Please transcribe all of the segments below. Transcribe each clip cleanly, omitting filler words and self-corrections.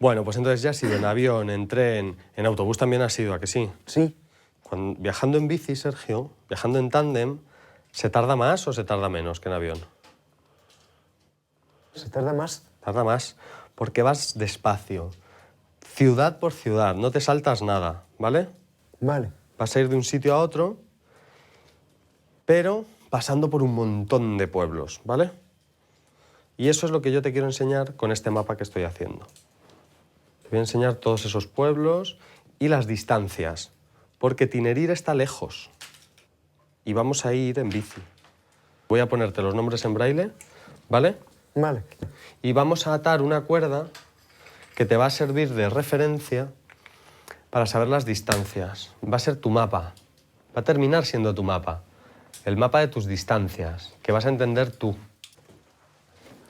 Bueno, pues entonces ya has ido en avión, en tren, en autobús también has ido, ¿a que sí? Sí. Viajando en bici, Sergio, viajando en tándem, ¿se tarda más o se tarda menos que en avión? ¿Se tarda más? Tarda más, porque vas despacio, ciudad por ciudad, no te saltas nada, ¿vale? Vale. Vas a ir de un sitio a otro, pero pasando por un montón de pueblos, ¿vale? Y eso es lo que yo te quiero enseñar con este mapa que estoy haciendo. Te voy a enseñar todos esos pueblos y las distancias, porque Tinerir está lejos y vamos a ir en bici. Voy a ponerte los nombres en braille, ¿vale? Vale. Y vamos a atar una cuerda que te va a servir de referencia para saber las distancias. Va a ser tu mapa, va a terminar siendo tu mapa, el mapa de tus distancias, que vas a entender tú.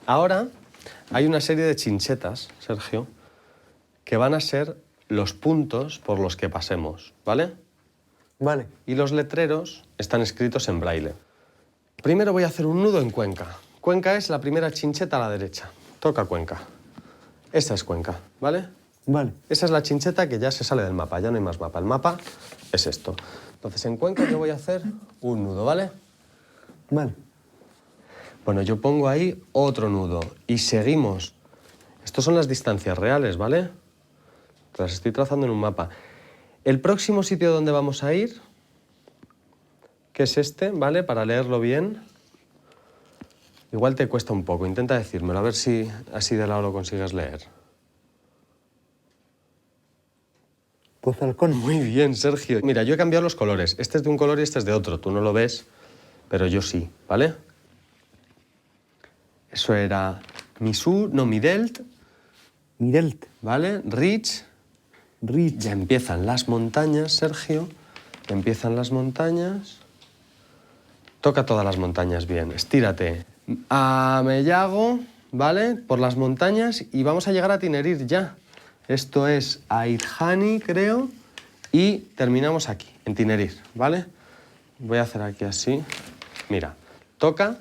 Ahora hay una serie de chinchetas, Sergio, que van a ser los puntos por los que pasemos, ¿vale? Vale. Y los letreros están escritos en braille. Primero voy a hacer un nudo en Cuenca. Cuenca es la primera chincheta a la derecha. Toca Cuenca. Esa es Cuenca, ¿vale? Vale. Esa es la chincheta que ya se sale del mapa, ya no hay más mapa. El mapa es esto. Entonces en Cuenca yo voy a hacer un nudo, ¿vale? Vale. Bueno, yo pongo ahí otro nudo y seguimos. Estas son las distancias reales, ¿vale? Te las estoy trazando en un mapa. El próximo sitio donde vamos a ir, que es este, ¿vale? Para leerlo bien. Igual te cuesta un poco, intenta decírmelo, a ver si así de lado lo consigues leer. Pozalcón. Muy bien, Sergio. Mira, yo he cambiado los colores. Este es de un color y este es de otro. Tú no lo ves, pero yo sí, ¿vale? Eso era Midelt, Midelt. ¿vale? Rich. Ya empiezan las montañas, Sergio. Ya empiezan las montañas. Toca todas las montañas bien, estírate. A Mellago, ¿vale? Por las montañas y vamos a llegar a Tinerir ya. Esto es Aidjani, creo, y terminamos aquí, en Tinerir, ¿vale? Voy a hacer aquí así. Mira, toca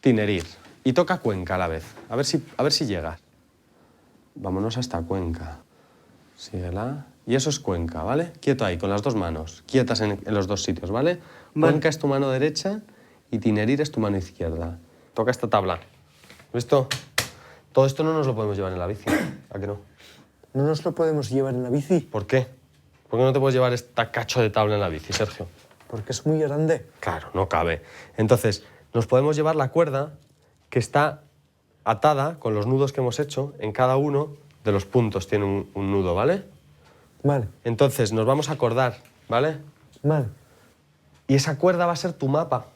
Tinerir y toca Cuenca a la vez. A ver si llegas. Vámonos hasta Cuenca. Síguela. Y eso es Cuenca, ¿vale? Quieto ahí, con las dos manos. Quietas en los dos sitios, ¿vale? Vale. Cuenca es tu mano derecha y Tinerir es tu mano izquierda. Toca esta tabla. ¿Listo? Todo esto no nos lo podemos llevar en la bici, ¿a que no? ¿No nos lo podemos llevar en la bici? ¿Por qué? ¿Por qué no te puedes llevar esta cacho de tabla en la bici, Sergio? Porque es muy grande. Claro, no cabe. Entonces, nos podemos llevar la cuerda que está atada con los nudos que hemos hecho. En cada uno de los puntos tiene un nudo, ¿vale? Vale. Entonces, nos vamos a acordar, ¿vale? Vale. Y esa cuerda va a ser tu mapa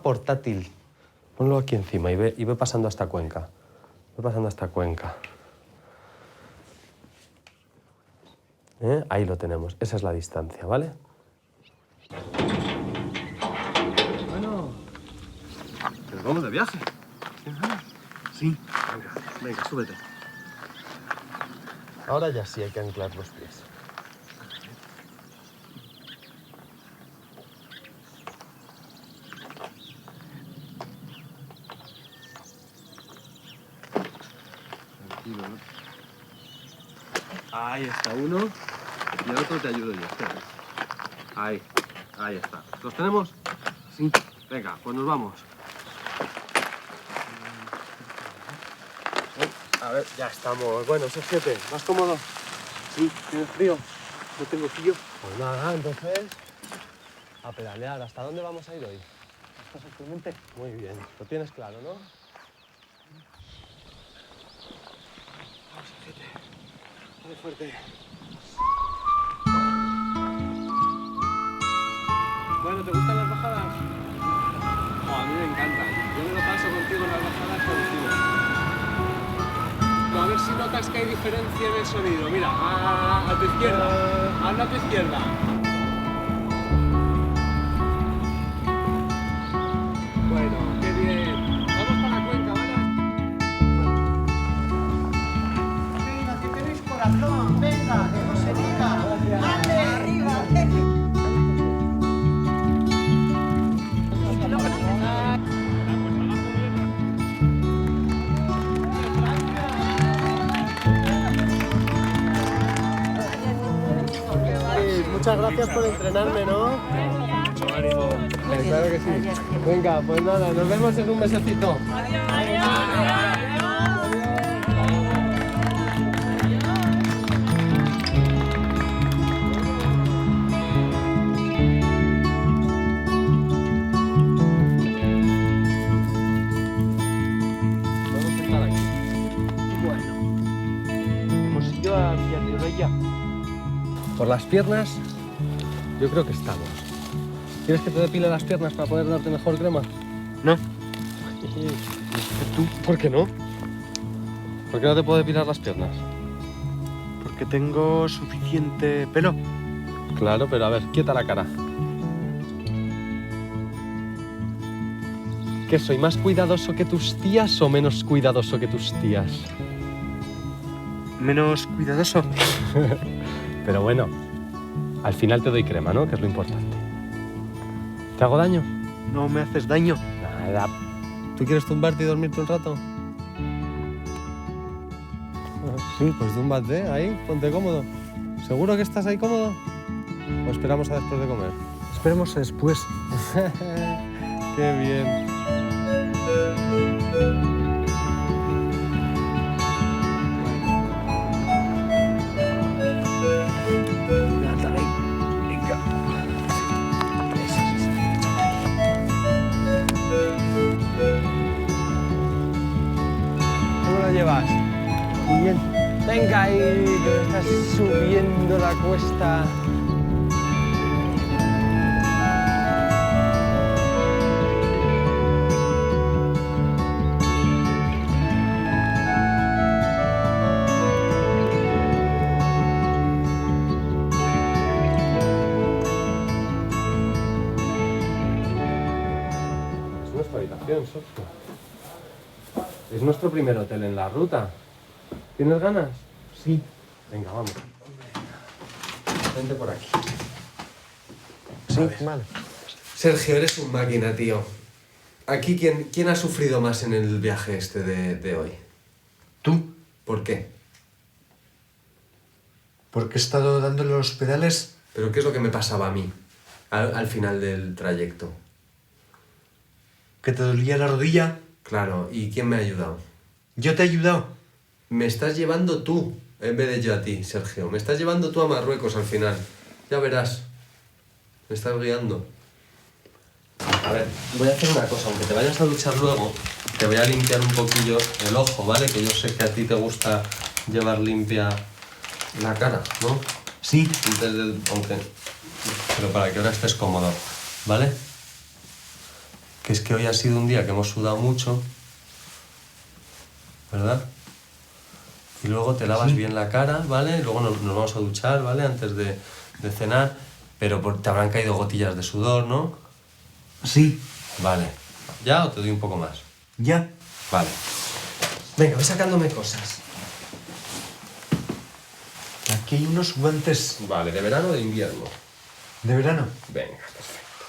portátil. Ponlo aquí encima y ve pasando hasta Cuenca. Ve pasando hasta Cuenca. Ahí lo tenemos, esa es la distancia, ¿vale? Bueno, pero vamos de viaje. Sí. Venga, súbete. Ahora ya sí hay que anclar los pies. Tranquilo, ¿no? Ahí está uno y el otro te ayudo yo. Espera. Ahí está. ¿Los tenemos? Sí. Venga, pues nos vamos. A ver, ya estamos. Bueno, Sergio, ¿más cómodo? Sí. ¿Tienes frío? No tengo frío. Pues nada, entonces a pedalear. ¿Hasta dónde vamos a ir hoy? ¿Estás actualmente? Muy bien. Lo tienes claro, ¿no? Vamos, fíjate. Dale fuerte. Bueno, ¿te gustan las bajadas? Oh, a mí me encantan. Yo me lo paso contigo en las bajadas contigo. A ver si notas que hay diferencia en el sonido. Mira, a tu izquierda. Habla a tu izquierda. Bueno, qué bien. Vamos para Cuenca, ¿vale? Venga, que tenéis corazón, venga, que no se diga. ¡Ale! ¡Arriba! Muchas gracias por entrenarme, ¿no? Claro que sí. Venga, pues nada, nos vemos en un mesecito. Vamos a estar aquí. Bueno. Hemos ido a Villarribella. Por las piernas, yo creo que estamos. ¿Quieres que te depile las piernas para poder darte mejor crema? No. ¿Tú? ¿Por qué no? ¿Por qué no te puedo depilar las piernas? Porque tengo suficiente pelo. Claro, pero a ver, quieta la cara. ¿Qué soy, más cuidadoso que tus tías o menos cuidadoso que tus tías? Menos cuidadoso. Pero bueno, al final te doy crema, ¿no? Que es lo importante. ¿Te hago daño? No me haces daño. Nada. ¿Tú quieres tumbarte y dormirte un rato? Sí. Pues túmbate ahí, ponte cómodo. ¿Seguro que estás ahí cómodo? ¿O esperamos a después de comer? Esperemos a después. ¡Qué bien! ¿Cómo lo llevas? Muy bien. Venga ahí, que estás subiendo la cuesta. Es nuestra habitación, Sergio. Es nuestro primer hotel en la ruta. ¿Tienes ganas? Sí. Venga, vamos. Vente por aquí. Sí, vale. Sergio, eres un máquina, tío. Aquí, ¿quién ha sufrido más en el viaje este de hoy? ¿Tú? ¿Por qué? Porque he estado dándole los pedales. ¿Pero qué es lo que me pasaba a mí al final del trayecto? Que te dolía la rodilla. Claro, ¿y quién me ha ayudado? Yo te he ayudado. Me estás llevando tú, en vez de yo a ti, Sergio. Me estás llevando tú a Marruecos al final. Ya verás. Me estás guiando. A ver, voy a hacer una cosa. Aunque te vayas a duchar luego, te voy a limpiar un poquillo el ojo, ¿vale? Que yo sé que a ti te gusta llevar limpia la cara, ¿no? Sí. Antes del... aunque... pero para que ahora estés cómodo, ¿vale? Que es que hoy ha sido un día que hemos sudado mucho, ¿verdad? Y luego te lavas bien la cara, ¿vale? Y luego nos vamos a duchar, ¿vale? Antes de cenar, pero te habrán caído gotillas de sudor, ¿no? Sí. Vale. ¿Ya o te doy un poco más? Ya. Vale. Venga, voy sacándome cosas. Aquí hay unos guantes Vale, ¿de verano o de invierno? de verano. Venga, perfecto.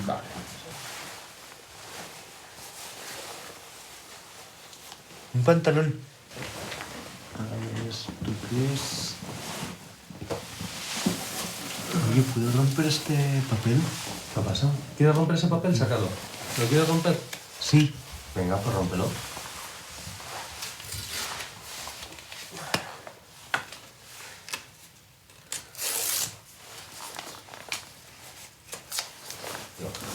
Vale. Un pantalón. A ver, ¿esto qué es? Oye, ¿puedo romper este papel? ¿Qué ha pasado? ¿Quieres romper ese papel? Sácalo. ¿Lo quieres romper? Sí. Venga, pues rómpelo.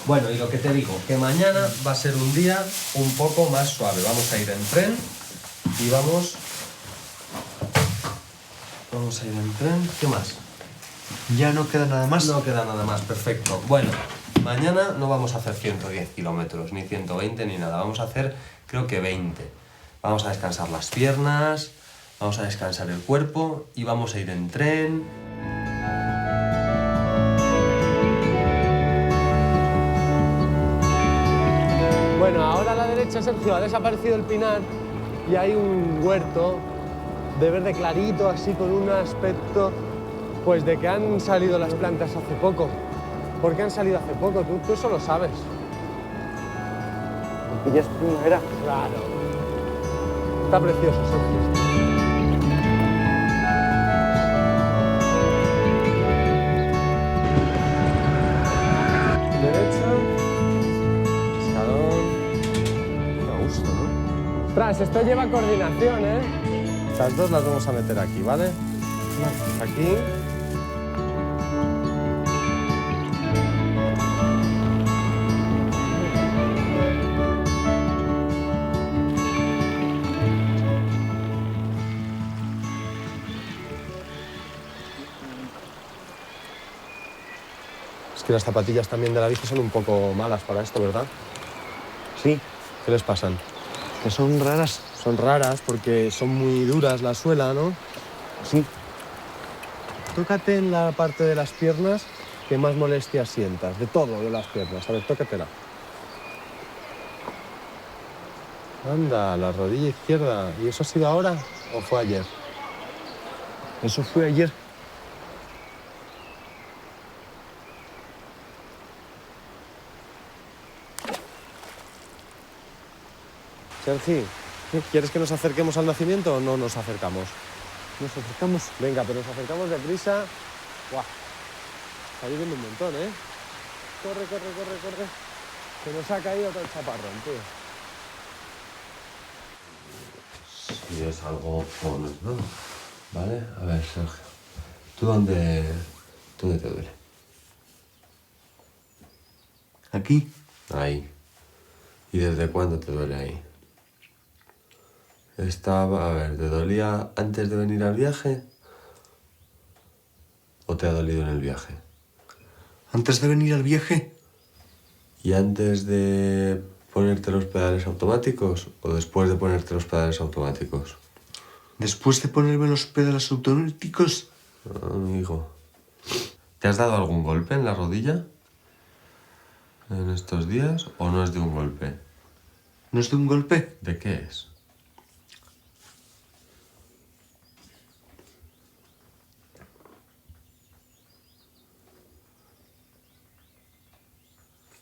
Bueno, y lo que te digo, que mañana va a ser un día un poco más suave. Vamos a ir en tren y vamos a ir en tren. ¿Qué más? Ya no queda nada más. No queda nada más, perfecto. Bueno, mañana no vamos a hacer 110 kilómetros, ni 120, ni nada. Vamos a hacer, creo que 20. Vamos a descansar las piernas, vamos a descansar el cuerpo y vamos a ir en tren. Bueno, ahora a la derecha, Sergio, ha desaparecido el pinar y hay un huerto de verde clarito, así con un aspecto, pues de que han salido las plantas hace poco. ¿Por qué han salido hace poco? Tú eso lo sabes. Porque ya es primavera. Claro. Está precioso, Sergio. Tomás, esto lleva coordinación, ¿eh? Estas dos las vamos a meter aquí, ¿vale? Aquí. Es que las zapatillas también de la bici son un poco malas para esto, ¿verdad? Sí, ¿Qué les pasan? que son raras. Son raras porque son muy duras la suela, ¿no? Sí. Tócate en la parte de las piernas que más molestia sientas, de todo de las piernas. A ver, tócatela. Anda, la rodilla izquierda. ¿Y eso ha sido ahora o fue ayer? Eso fue ayer. Sergi, ¿quieres que nos acerquemos al nacimiento o no nos acercamos? Nos acercamos. Venga, pero nos acercamos deprisa. ¡Guau! Está lloviendo un montón, ¿eh? Corre, corre, corre, corre. Se nos ha caído todo el chaparrón, tío. Sí, es algo joven, ¿no? Vale, a ver, Sergio. ¿Tú dónde te duele? Aquí. Ahí. ¿Y desde cuándo te duele ahí? A ver, ¿te dolía antes de venir al viaje? ¿O te ha dolido en el viaje? Antes de venir al viaje. ¿Y antes de ponerte los pedales automáticos o después de ponerte los pedales automáticos? Después de ponerme los pedales automáticos. Amigo. ¿Te has dado algún golpe en la rodilla en estos días o no es de un golpe? ¿No es de un golpe? ¿De qué es?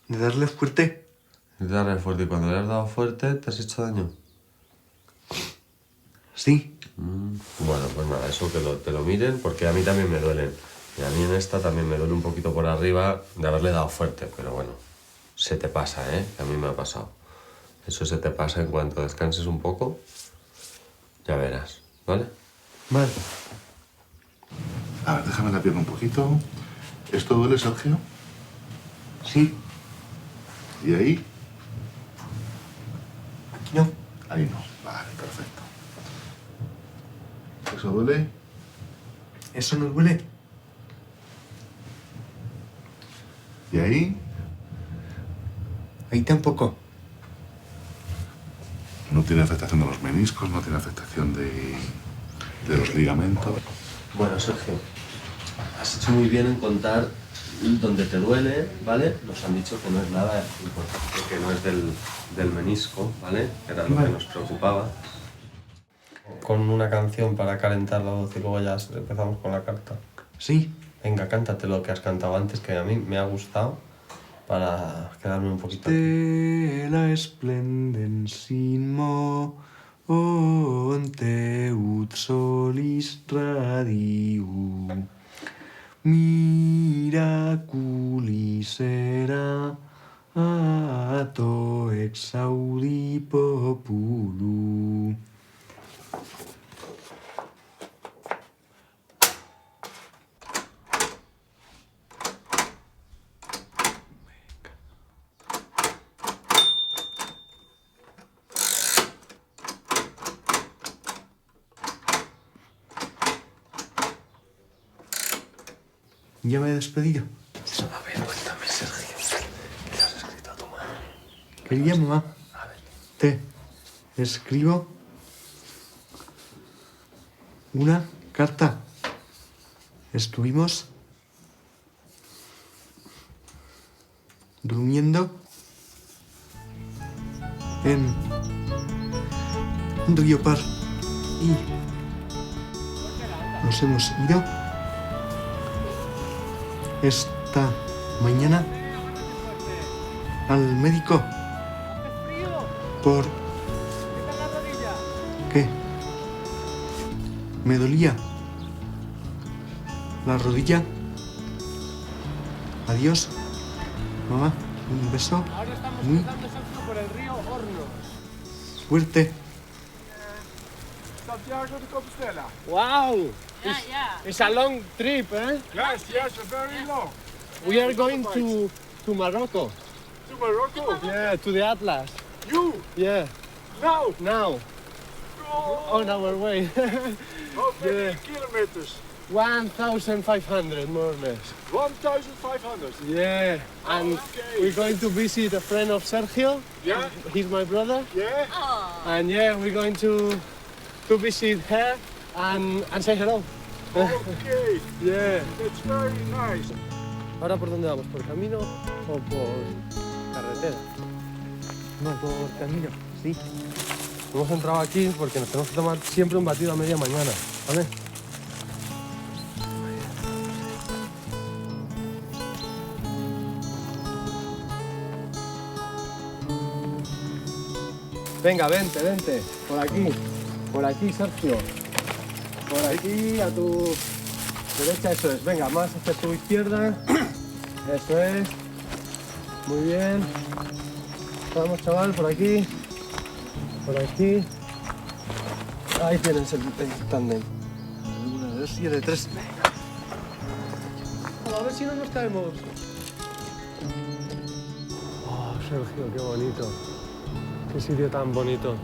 ¿De darle fuerte? De darle fuerte. ¿Y cuando le has dado fuerte te has hecho daño? Sí. Bueno, pues nada, eso que te lo miren, porque a mí también me duelen. Y a mí en esta también me duele un poquito por arriba de haberle dado fuerte, pero bueno, se te pasa, ¿eh? Que a mí me ha pasado. Eso se te pasa en cuanto descanses un poco, ya verás, ¿vale? Vale. A ver, déjame la pierna un poquito. ¿Esto duele, Sergio? Sí. ¿Y ahí? Aquí no. Ahí no. Vale, perfecto. ¿Eso duele? Eso no duele. ¿Y ahí? Ahí tampoco. No tiene afectación de los meniscos, no tiene afectación de los ligamentos. Bueno, Sergio, has hecho muy bien en contar dónde te duele, ¿vale? Nos han dicho que no es nada importante, que no es del menisco, ¿vale? Era lo que nos preocupaba. Con una canción para calentar la voz y luego ya empezamos con la carta. Sí. Venga, cántate lo que has cantado antes, que a mí me ha gustado, para quedarme un poquito aquí. Stella splendensimo onte ut solis radium miraculis era ato exaudi populum. Ya me he despedido. A ver, cuéntame, Sergio, ¿qué le has escrito a tu madre? Querida mamá, A ver. te escribo una carta. Estuvimos durmiendo en Río Par y nos hemos ido esta mañana al médico por que me dolía la rodilla. Adiós, mamá. Un beso muy por el río Hornos. fuerte. Santiago de Compostela. Wow! Yeah. It's a long trip, eh? Yes, very long. We are going to Morocco. To Morocco? Yeah, to the Atlas. You? Yeah, now. Oh, On our way. how many kilometers? 1,500 more or less. 1,500. Yeah, and Okay. we're going to visit a friend of Sergio. Yeah? He's my brother. Yeah? And yeah, we're going to visit her and say hello. Okay, Yeah. that's very nice. ¿Ahora por dónde vamos? ¿Por camino o por carretera? No, por camino, sí. Hemos entrado aquí porque nos tenemos que tomar siempre un batido a media mañana, ¿vale? Venga, vente. Por aquí, Sergio. Por aquí, a tu derecha, eso es. Venga, más hacia tu izquierda. Eso es. Muy bien. Vamos, chaval, por aquí. Por aquí. Ahí tienes el tándem. 1, 2 y el de 3. A ver si no nos caemos. Oh, Sergio, qué bonito. Qué sitio tan bonito.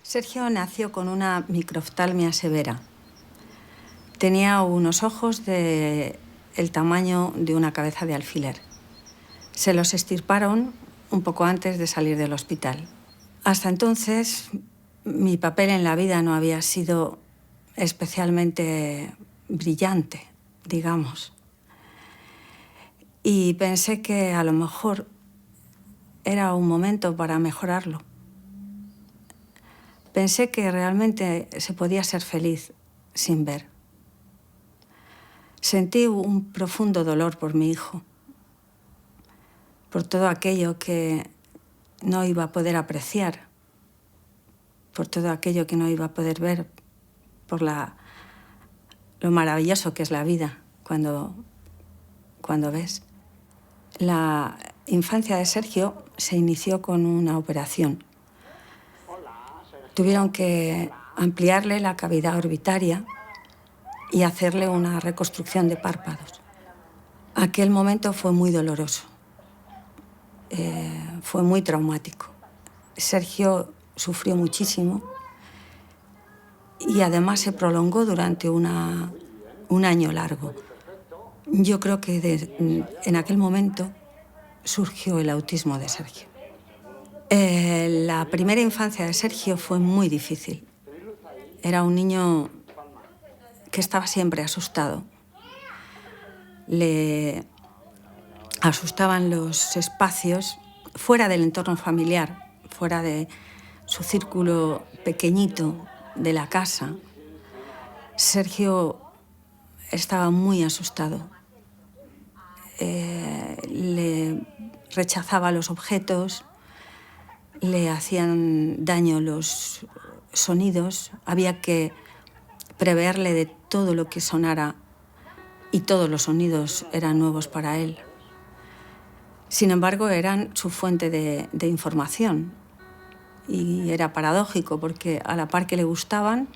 Sergio nació con una microftalmia severa. Tenía unos ojos del tamaño de una cabeza de alfiler. Se los extirparon un poco antes de salir del hospital. Hasta entonces, mi papel en la vida no había sido especialmente brillante, digamos. Y pensé que a lo mejor era un momento para mejorarlo. Pensé que realmente se podía ser feliz sin ver. Sentí un profundo dolor por mi hijo, por todo aquello que no iba a poder apreciar, por todo aquello que no iba a poder ver, por lo maravilloso que es la vida cuando ves. La infancia de Sergio se inició con una operación. Tuvieron que ampliarle la cavidad orbitaria y hacerle una reconstrucción de párpados. Aquel momento fue muy doloroso, fue muy traumático. Sergio sufrió muchísimo y además se prolongó durante un año largo. Yo creo que en aquel momento surgió el autismo de Sergio. La primera infancia de Sergio fue muy difícil. Era un niño que estaba siempre asustado. Le asustaban los espacios fuera del entorno familiar, fuera de su círculo pequeñito de la casa. Sergio estaba muy asustado. Le rechazaba los objetos, le hacían daño los sonidos, había que preverle de todo lo que sonara y todos los sonidos eran nuevos para él. Sin embargo, eran su fuente de información y era paradójico porque a la par que le gustaban,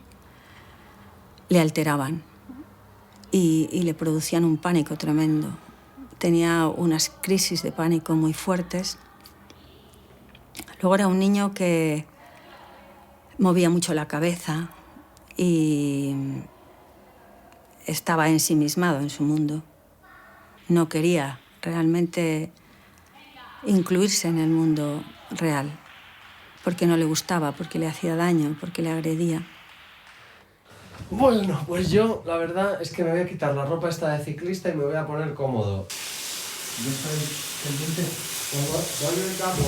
le alteraban y le producían un pánico tremendo. Tenía unas crisis de pánico muy fuertes. Luego era un niño que movía mucho la cabeza y estaba ensimismado en su mundo. No quería realmente incluirse en el mundo real, porque no le gustaba, porque le hacía daño, porque le agredía. Bueno, pues yo, la verdad es que me voy a quitar la ropa esta de ciclista y me voy a poner cómodo. Yo estoy pendiente. ¿Dónde el capo?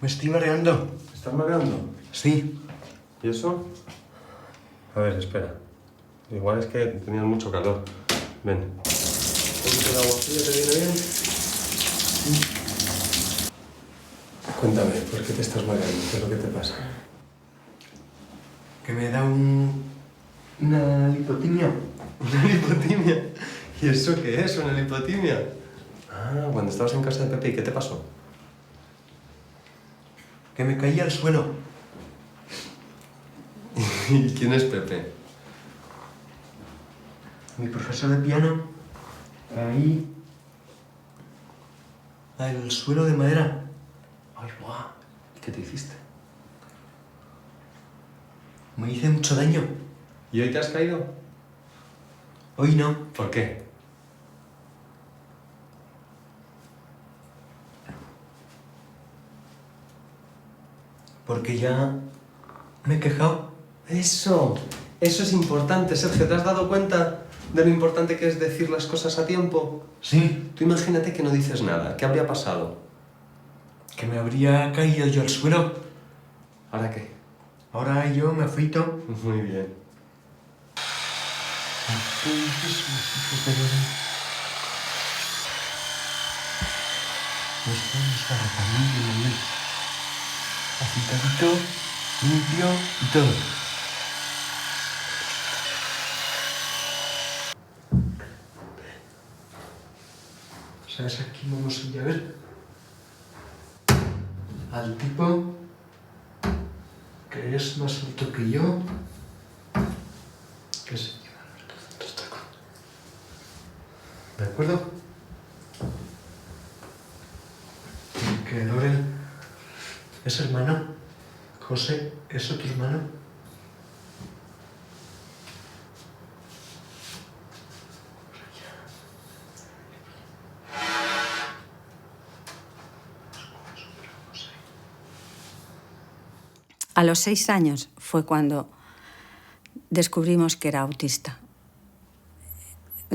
Me estoy mareando. ¿Estás mareando? Sí. ¿Y eso? A ver, espera. Igual es que tenías mucho calor. Ven. ¿Un poquito de agua fría te viene bien? Cuéntame, ¿por qué te estás mareando? ¿Qué es lo que te pasa? Que me da una lipotimia. ¿Una lipotimia? ¿Y eso qué es, una lipotimia? Ah, cuando estabas en casa de Pepe, ¿y qué te pasó? Que me caí al suelo. ¿Y quién es Pepe? Mi profesor de piano. Ahí. Al suelo de madera. Ay, guau. ¿Y qué te hiciste? Me hice mucho daño. ¿Y hoy te has caído? Hoy no. ¿Por qué? Porque ya me he quejado. Eso es importante, Sergio. ¿Te has dado cuenta de lo importante que es decir las cosas a tiempo? Sí. Tú imagínate que no dices nada. ¿Qué habría pasado? Que me habría caído yo al suelo. ¿Ahora qué? Ahora yo me afeito. Muy bien. Afeitadito, limpio y todo. ¿Sabes? Aquí vamos a ir a ver al tipo que es más alto que yo, que se lleva los tacos. ¿De acuerdo? Que Lorel es hermano. José es otro hermano. A los 6 años fue cuando descubrimos que era autista.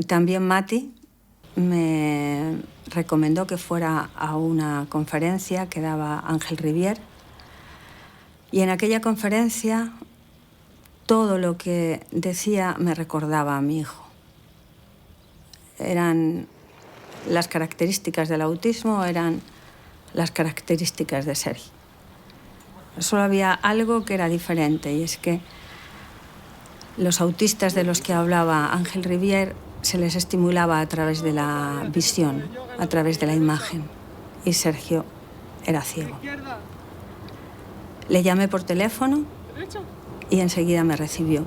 También Mati me recomendó que fuera a una conferencia que daba Ángel Rivière, y en aquella conferencia todo lo que decía me recordaba a mi hijo. Eran las características del autismo, eran las características de Sergi. Solo había algo que era diferente, y es que los autistas de los que hablaba Ángel Rivière se les estimulaba a través de la visión, a través de la imagen, y Sergio era ciego. Le llamé por teléfono y enseguida me recibió.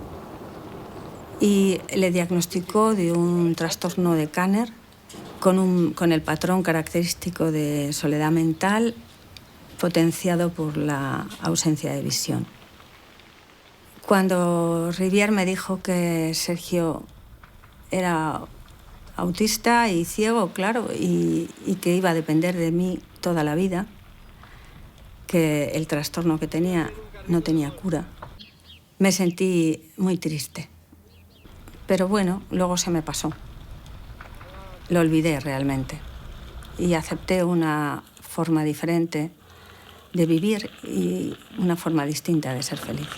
Y le diagnosticó de un trastorno de Kanner con el patrón característico de soledad mental potenciado por la ausencia de visión. Cuando Rivière me dijo que Sergio era autista y ciego, claro, y que iba a depender de mí toda la vida, que el trastorno que tenía no tenía cura, me sentí muy triste. Pero bueno, luego se me pasó. Lo olvidé realmente y acepté una forma diferente de vivir y una forma distinta de ser feliz.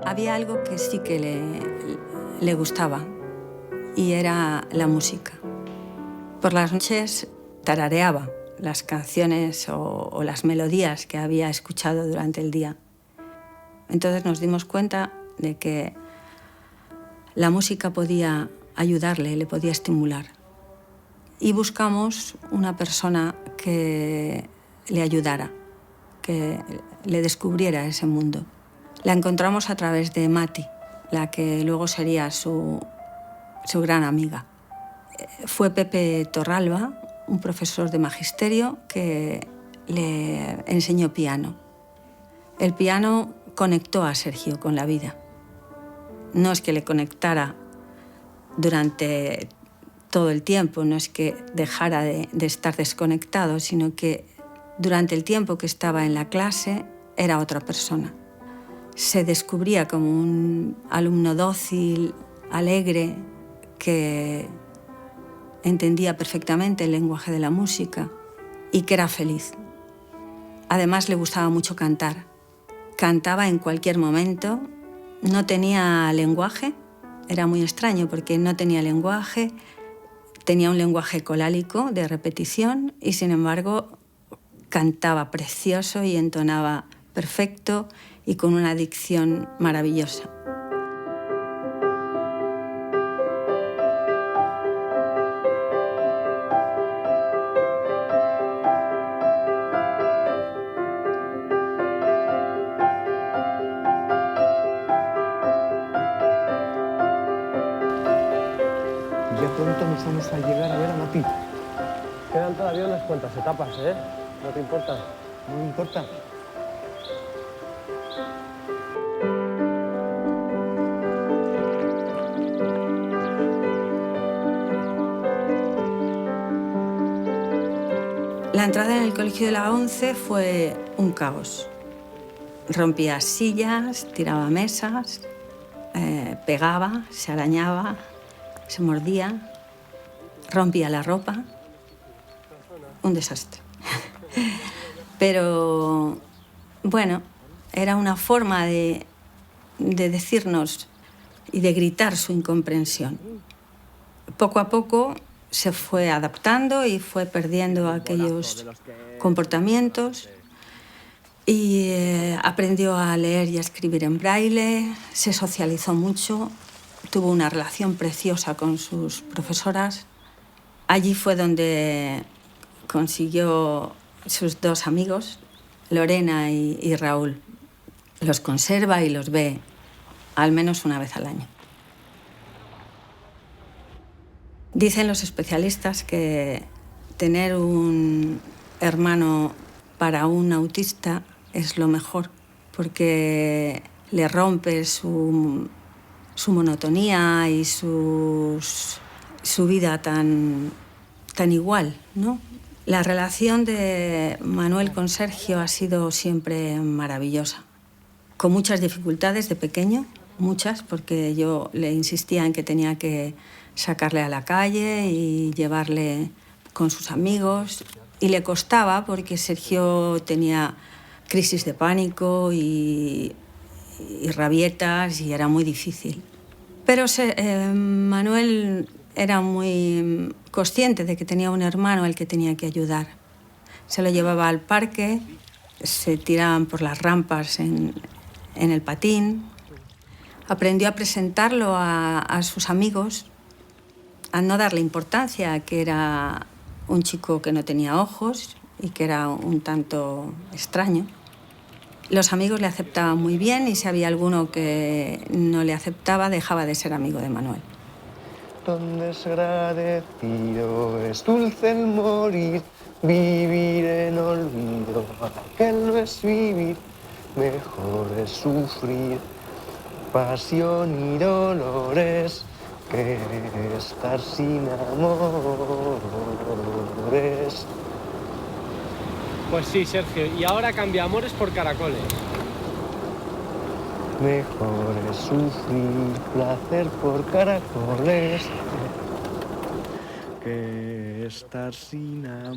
Había algo que sí que le gustaba, y era la música. Por las noches tarareaba las canciones o las melodías que había escuchado durante el día. Entonces nos dimos cuenta de que la música podía ayudarle, le podía estimular. Y buscamos una persona que le ayudara, que le descubriera ese mundo. La encontramos a través de Mati, la que luego sería su gran amiga. Fue Pepe Torralba, un profesor de magisterio que le enseñó piano. El piano conectó a Sergio con la vida. No es que le conectara durante todo el tiempo, no es que dejara de estar desconectado, sino que durante el tiempo que estaba en la clase era otra persona. Se descubría como un alumno dócil, alegre, que entendía perfectamente el lenguaje de la música y que era feliz. Además, le gustaba mucho cantar. Cantaba en cualquier momento, no tenía lenguaje, era muy extraño porque no tenía lenguaje, tenía un lenguaje colálico de repetición y sin embargo cantaba precioso y entonaba perfecto y con una dicción maravillosa. Ya pronto nos vamos a llegar a ver a Mati. Quedan todavía unas cuantas etapas, ¿eh? ¿No te importa? No me importa. La entrada en el colegio de la ONCE fue un caos. Rompía sillas, tiraba mesas, pegaba, se arañaba, se mordía, rompía la ropa. Un desastre. Pero, bueno, era una forma de decirnos y de gritar su incomprensión. Poco a poco se fue adaptando y fue perdiendo aquellos comportamientos y aprendió a leer y a escribir en braille, se socializó mucho, tuvo una relación preciosa con sus profesoras. Allí fue donde consiguió sus dos amigos, Lorena y Raúl. Los conserva y los ve al menos una vez al año. Dicen los especialistas que tener un hermano para un autista es lo mejor, porque le rompe su monotonía y su vida tan igual, ¿no? La relación de Manuel con Sergio ha sido siempre maravillosa, con muchas dificultades de pequeño, muchas, porque yo le insistía en que tenía que sacarle a la calle y llevarle con sus amigos. Y le costaba porque Sergio tenía crisis de pánico y rabietas y era muy difícil. Pero Manuel era muy consciente de que tenía un hermano al que tenía que ayudar. Se lo llevaba al parque, se tiraban por las rampas en el patín. Aprendió a presentarlo a sus amigos, a no darle importancia a que era un chico que no tenía ojos y que era un tanto extraño. Los amigos le aceptaban muy bien y si había alguno que no le aceptaba, dejaba de ser amigo de Manuel. Tan desagradecido es dulce el morir, vivir en olvido, aquel no es vivir, mejor es sufrir, pasión y dolores, que estar sin amores. Pues sí, Sergio, y ahora cambia amores por caracoles. Mejor es sufrir, placer por caracoles, que estar sin amores.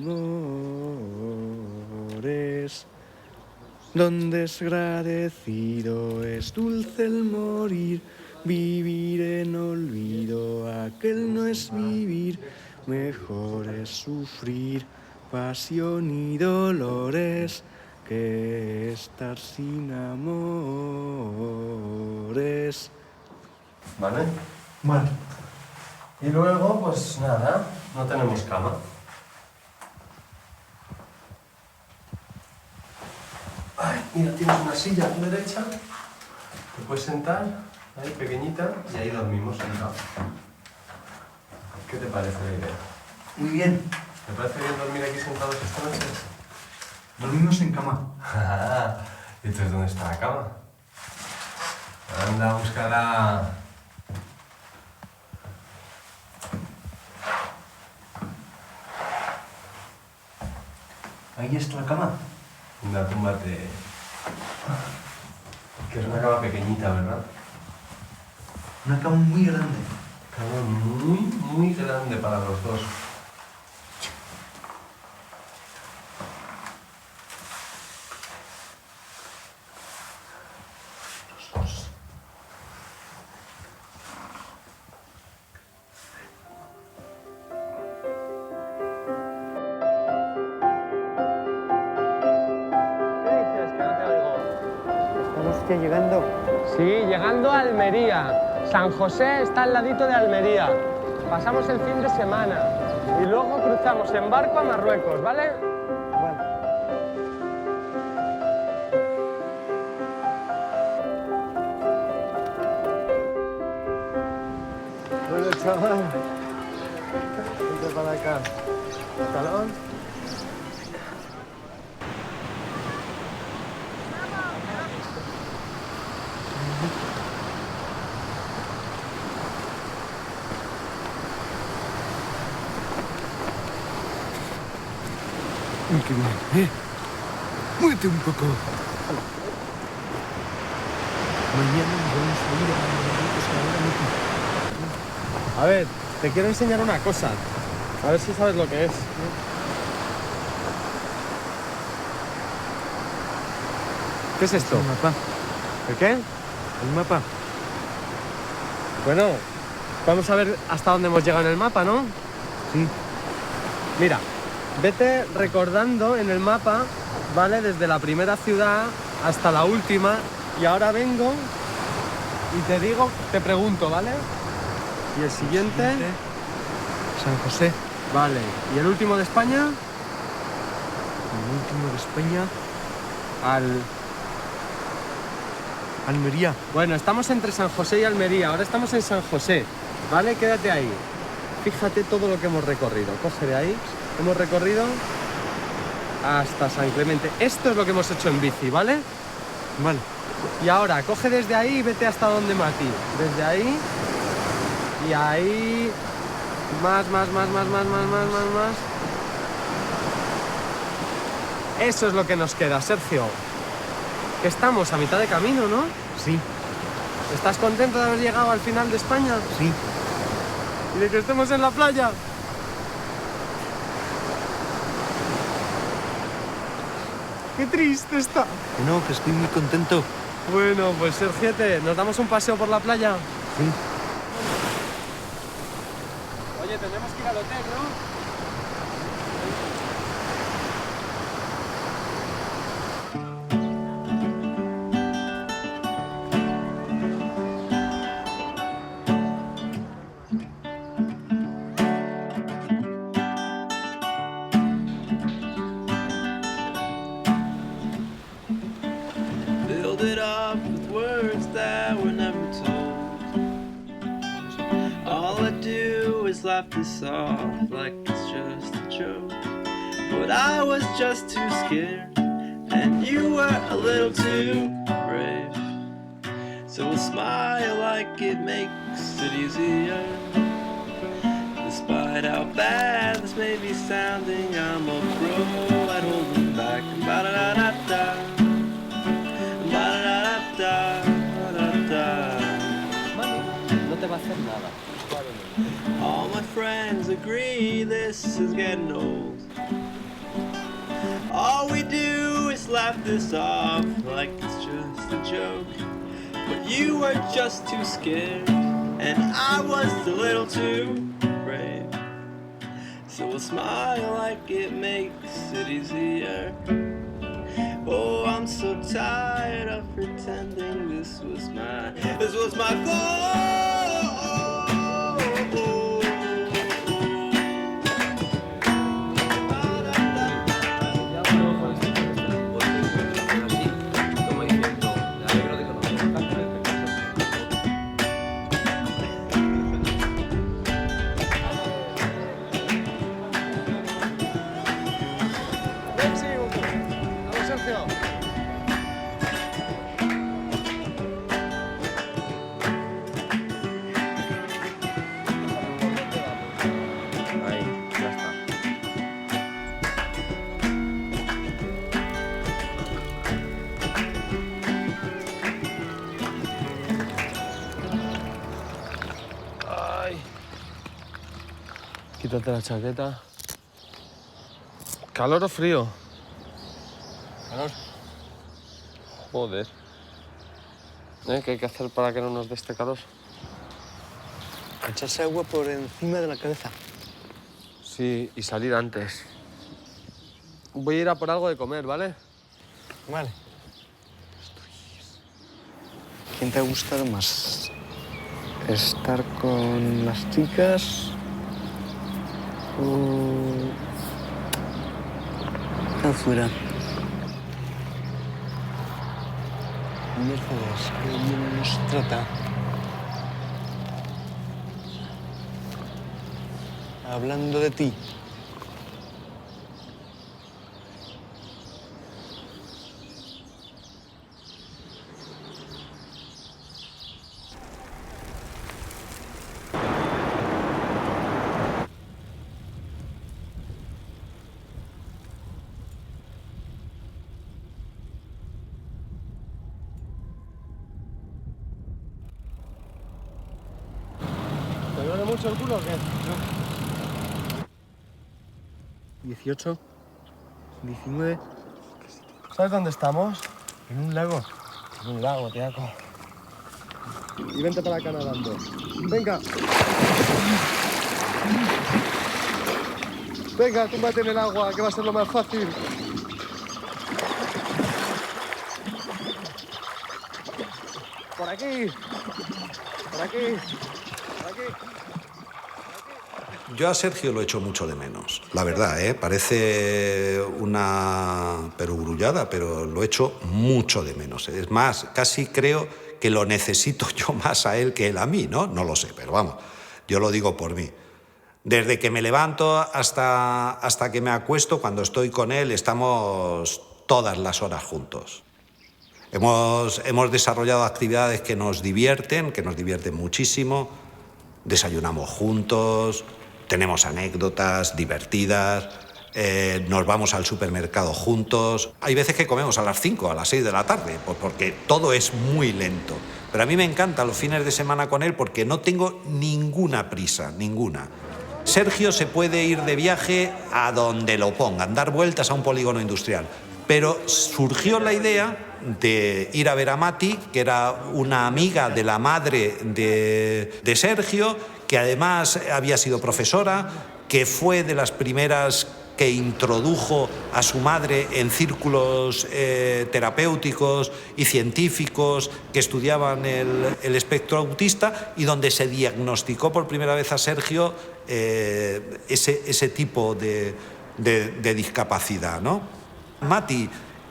Don desagradecido es dulce el morir, vivir en olvido, aquel no es vivir, mejor es sufrir, pasión y dolores, que estar sin amores. ¿Vale? Vale. Y luego, pues nada, no tenemos cama. Ay, mira, tienes una silla a tu derecha, te puedes sentar, ahí pequeñita, y ahí dormimos sentados. ¿Qué te parece la idea? Muy bien. ¿Te parece bien dormir aquí sentados esta noche? Dormimos en cama. ¿Y entonces dónde está la cama? Anda, búscala. Ahí está la cama. Anda, túmbate. Que es una cama pequeñita, ¿verdad? Una cama muy grande. Cama muy, muy grande para los dos. Estamos ya llegando. Sí, llegando a Almería. San José está al ladito de Almería. Pasamos el fin de semana y luego cruzamos en barco a Marruecos, ¿vale? Bueno, chaval. Vente para acá. ¿Salón? Uy, qué bien, Muévete un poco. Mañana nos vamos a ir a Marruecos ahora mismo. A ver, te quiero enseñar una cosa. A ver si sabes lo que es. ¿Qué es esto? El mapa. ¿El qué? El mapa. Bueno, vamos a ver hasta dónde hemos llegado en el mapa, ¿no? Sí. Mira, vete recordando en el mapa, ¿vale? Desde la primera ciudad hasta la última. Y ahora vengo y te digo, te pregunto, ¿vale? Y el siguiente, San José. vale. ¿Y el último de España? El último de España. Al... Almería. Bueno, estamos entre San José y Almería. Ahora estamos en San José, ¿vale? Quédate ahí. Fíjate todo lo que hemos recorrido. Coge de ahí. Hemos recorrido hasta San Clemente. Esto es lo que hemos hecho en bici, ¿vale? Vale. Y ahora, coge desde ahí y vete hasta donde Mati. Desde ahí. Y ahí. Más. Eso es lo que nos queda, Sergio. Que estamos a mitad de camino, ¿no? Sí. ¿Estás contento de haber llegado al final de España? Sí. ¿Y de que estemos en la playa? ¡Qué triste está! Que no, que estoy muy contento. Bueno, pues Sergiete, ¿nos damos un paseo por la playa? Sí. Oye, tenemos que ir al hotel, ¿no? Build it up with words that were never told. All I do is laugh this off like it's just a joke. But I was just too scared, and you were a little too brave. So we'll smile like it makes it easier. Despite how bad this may be sounding, I'm a pro at holding back. Ba-da-da-da-da. No te va a hacer nada. All my friends agree this is getting old. All we do is laugh this off like it's just a joke. But you were just too scared, and I was a little too brave. So we'll smile like it makes it easier. Oh, I'm so tired of pretending this was my fault. Vamos, Sergio. Quítate la chaqueta. ¿Calor o frío? Calor. Joder. ¿Qué hay que hacer para que no nos dé este calor? Echarse agua por encima de la cabeza. Sí, y salir antes. Voy a ir a por algo de comer, ¿vale? Vale. ¿Quién te ha gustado más? ¿Estar con las chicas o afuera? No me jodas, que bien nos trata. Hablando de ti. ¿Te duele mucho el culo o qué? 18, 19, ¿Sabes dónde estamos? en un lago. En un lago, teaco. Y vente para acá nadando. Venga. Venga, túmbate en el agua, que va a ser lo más fácil. Por aquí. Por aquí. Por aquí. Yo a Sergio lo echo mucho de menos, la verdad, ¿eh? Parece una perogrullada, pero lo echo mucho de menos. Es más, casi creo que lo necesito yo más a él que él a mí, ¿no? No lo sé, pero vamos, yo lo digo por mí. Desde que me levanto hasta que me acuesto, cuando estoy con él, estamos todas las horas juntos. Hemos desarrollado actividades que nos divierten muchísimo. Desayunamos juntos, tenemos anécdotas divertidas, nos vamos al supermercado juntos. Hay veces que comemos a las 5, a las 6 de la tarde, pues porque todo es muy lento. Pero a mí me encantan los fines de semana con él porque no tengo ninguna prisa, ninguna. Sergio se puede ir de viaje a donde lo pongan, dar vueltas a un polígono industrial. Pero surgió la idea de ir a ver a Mati, que era una amiga de la madre de Sergio, que además había sido profesora, que fue de las primeras que introdujo a su madre en círculos terapéuticos y científicos que estudiaban el espectro autista y donde se diagnosticó por primera vez a Sergio ese tipo de discapacidad, ¿no? Mati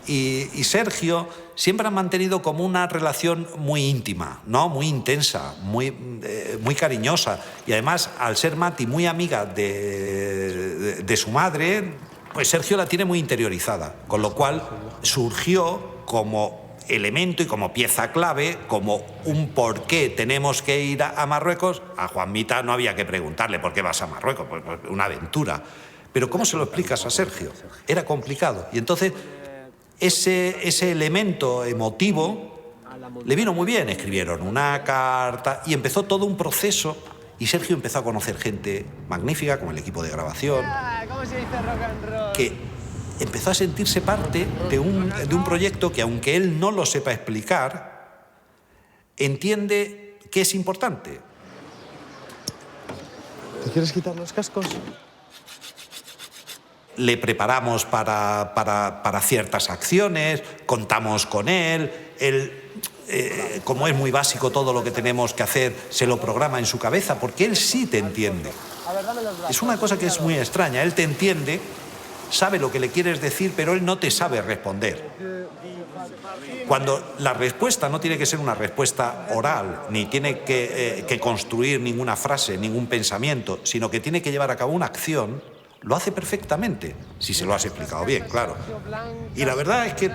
y Sergio siempre han mantenido como una relación muy íntima, ¿no? Muy intensa, muy cariñosa. Y además, al ser Mati muy amiga de su madre, pues Sergio la tiene muy interiorizada. Con lo cual surgió como elemento y como pieza clave, como un por qué tenemos que ir a Marruecos. A Juanmita no había que preguntarle por qué vas a Marruecos, pues una aventura. Pero ¿cómo se lo explicas a Sergio? Era complicado. Y entonces ese elemento emotivo le vino muy bien. Escribieron una carta y empezó todo un proceso. Y Sergio empezó a conocer gente magnífica, como el equipo de grabación, que empezó a sentirse parte de un proyecto que, aunque él no lo sepa explicar, entiende que es importante. ¿Te quieres quitar los cascos? Le preparamos para ciertas acciones, contamos con él, como es muy básico todo lo que tenemos que hacer, se lo programa en su cabeza, porque él sí te entiende. Es una cosa que es muy extraña, él te entiende, sabe lo que le quieres decir, pero él no te sabe responder. Cuando la respuesta no tiene que ser una respuesta oral, ni tiene que construir ninguna frase, ningún pensamiento, sino que tiene que llevar a cabo una acción, lo hace perfectamente, si se lo has explicado bien, claro. Y la verdad es que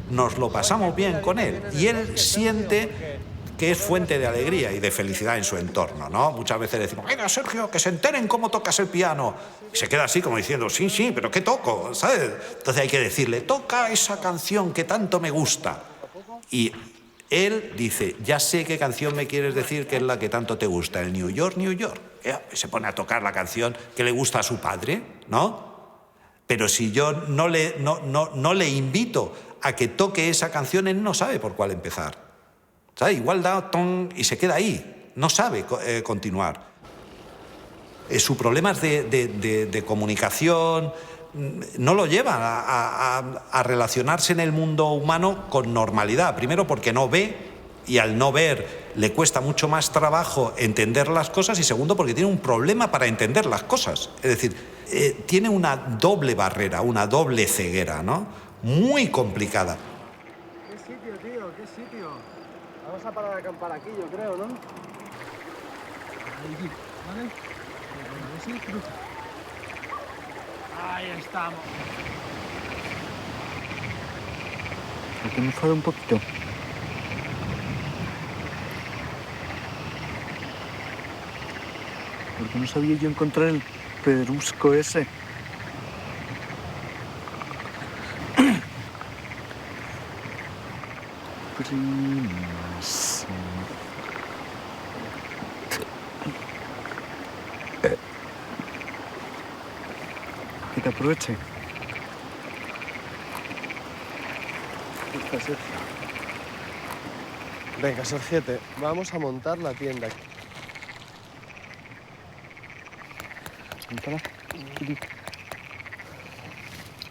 nos lo pasamos bien con él. Y él siente que es fuente de alegría y de felicidad en su entorno, ¿no? Muchas veces decimos, venga, Sergio, que se enteren cómo tocas el piano. Y se queda así como diciendo, sí, pero ¿qué toco? ¿Sabes? Entonces hay que decirle, toca esa canción que tanto me gusta. Y Él dice, ya sé qué canción me quieres decir que es la que tanto te gusta, el New York, New York. Se pone a tocar la canción que le gusta a su padre, ¿no? Pero si yo no le invito a que toque esa canción, él no sabe por cuál empezar. ¿Sabes? Igual da ton y se queda ahí, no sabe continuar. Su problema es de comunicación, no lo lleva a relacionarse en el mundo humano con normalidad. Primero porque no ve, y al no ver le cuesta mucho más trabajo entender las cosas, y segundo porque tiene un problema para entender las cosas. Es decir, tiene una doble barrera, una doble ceguera, ¿no? Muy complicada. ¿Qué sitio, tío? ¿Qué sitio? Vamos a parar a acampar aquí, yo creo, ¿no? ¿Vale? Sí, cruza. Ahí estamos. Hay que me enfada un poquito. Porque no sabía yo encontrar el pedrusco ese. Primas. Que te aproveche. Venga, Sergiete, vamos a montar la tienda.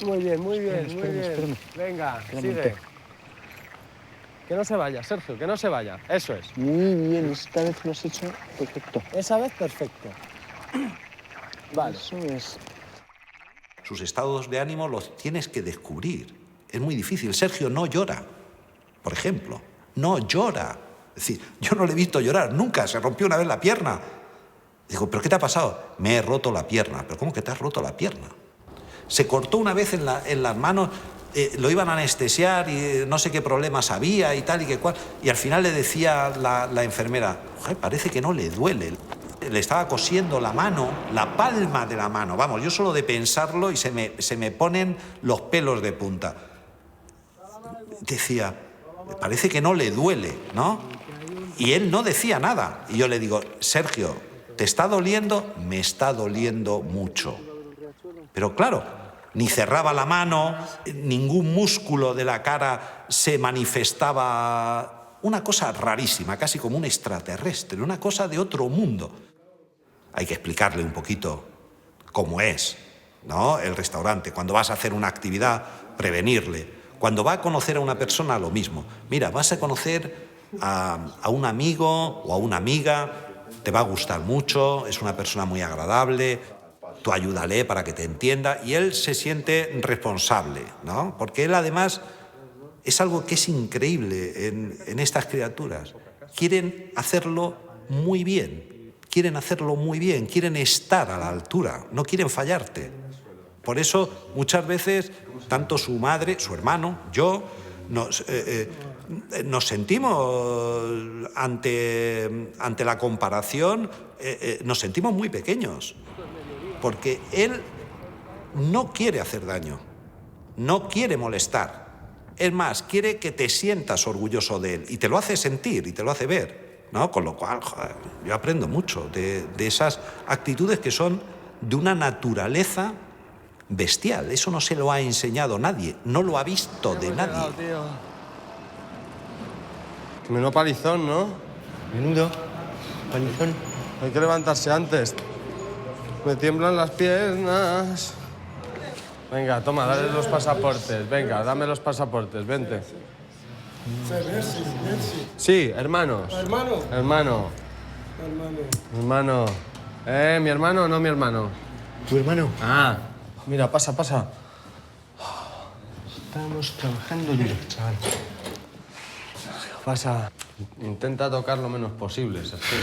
Muy bien, muy bien, muy bien. Espérame. Venga, Que la sigue. monté. Que no se vaya, Sergio, que no se vaya. Eso es. Muy bien, esta vez lo has hecho perfecto. Esa vez perfecto. Vale. Eso es. Sus estados de ánimo los tienes que descubrir. Es muy difícil. Sergio no llora, por ejemplo. No llora. Es decir, yo no le he visto llorar nunca. Se rompió una vez la pierna. Digo, ¿pero qué te ha pasado? Me he roto la pierna. ¿Pero cómo que te has roto la pierna? Se cortó una vez en las manos, lo iban a anestesiar y no sé qué problemas había y tal y qué cual. Y al final le decía la enfermera, parece que no le duele. Le estaba cosiendo la mano, la palma de la mano. Vamos, yo solo de pensarlo y se me ponen los pelos de punta. Decía, parece que no le duele, ¿no? Y él no decía nada. Y yo le digo, Sergio, ¿te está doliendo? Me está doliendo mucho. Pero claro, ni cerraba la mano, ningún músculo de la cara se manifestaba. Una cosa rarísima, casi como un extraterrestre, una cosa de otro mundo. Hay que explicarle un poquito cómo es, ¿no? El restaurante. Cuando vas a hacer una actividad, prevenirle. Cuando va a conocer a una persona, lo mismo. Mira, vas a conocer a un amigo o a una amiga, te va a gustar mucho, es una persona muy agradable, tú ayúdale para que te entienda y él se siente responsable, ¿no? Porque él además es algo que es increíble en estas criaturas. Quieren hacerlo muy bien, quieren estar a la altura, no quieren fallarte. Por eso muchas veces tanto su madre, su hermano, yo, nos sentimos ante la comparación, nos sentimos muy pequeños, porque él no quiere hacer daño, no quiere molestar. Es más, quiere que te sientas orgulloso de él y te lo hace sentir y te lo hace ver, ¿no? Con lo cual, joder, yo aprendo mucho de esas actitudes que son de una naturaleza bestial. Eso no se lo ha enseñado nadie, no lo ha visto de nadie. Menudo palizón, ¿no? Menudo palizón. Hay que levantarse antes. Me tiemblan las piernas. Venga, toma, dale los pasaportes. Venga, dame los pasaportes, vente. Sí, hermanos. ¿Hermano? Hermano. Hermano. Mi hermano o no mi hermano. ¿Tu hermano? Ah, mira, pasa, pasa. Estamos trabajando duro, chaval. Pasa. Intenta tocar lo menos posible, Sergio.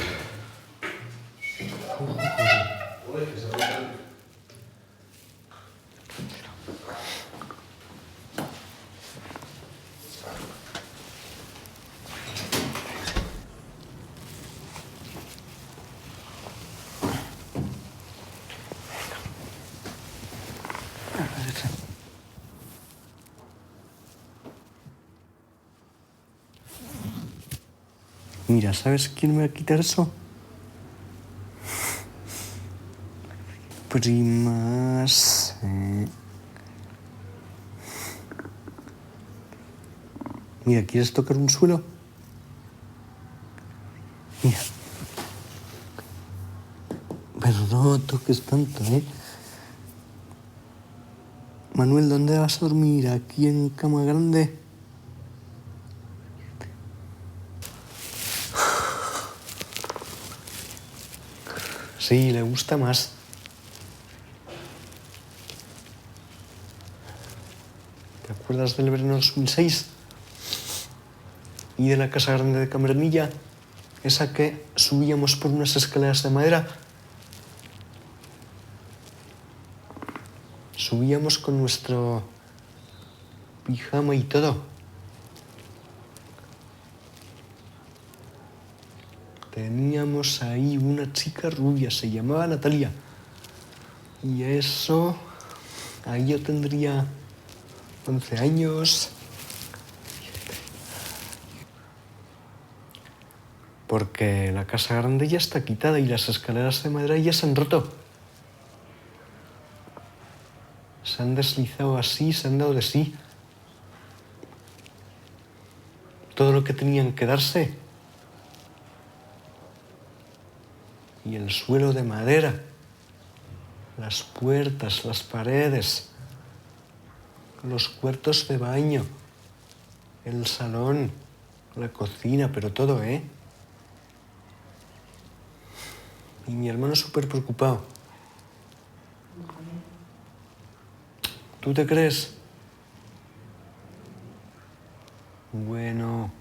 Mira, ¿sabes quién me va a quitar eso? Primas. Mira, ¿quieres tocar un suelo? Mira. Pero no toques tanto, ¿eh? Manuel, ¿dónde vas a dormir? ¿Aquí en cama grande? Sí, le gusta más. ¿Te acuerdas del verano 2006? Y de la casa grande de Cambrenilla, esa que subíamos por unas escaleras de madera. Subíamos con nuestro pijama y todo. Teníamos ahí una chica rubia, se llamaba Natalia. Y eso, ahí yo tendría 11 años. Porque la casa grande ya está quitada y las escaleras de madera ya se han roto. Se han deslizado así, se han dado de sí. Todo lo que tenían que darse. Y el suelo de madera. Las puertas, las paredes. Los cuartos de baño. El salón. La cocina, pero todo, ¿eh? Y mi hermano súper preocupado. ¿Tú te crees? Bueno.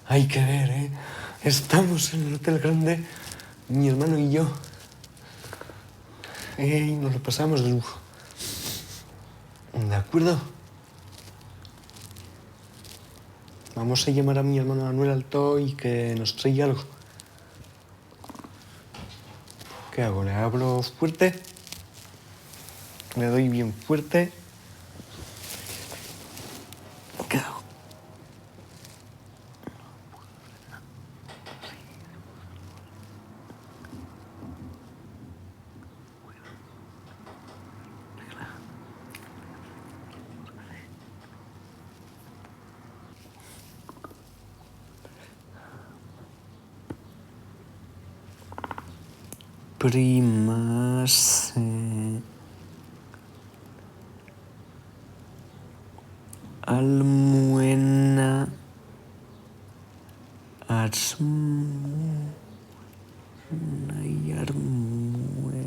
Hay que ver, ¿eh? Estamos en el Hotel Grande, mi hermano y yo. Y nos lo pasamos de lujo. ¿De acuerdo? Vamos a llamar a mi hermano Manuel Alto y que nos traiga algo. ¿Qué hago? ¿Le hablo fuerte? ¿Le doy bien fuerte? ¿Qué hago? Primas. Almuena. Arsmuna y Armuena.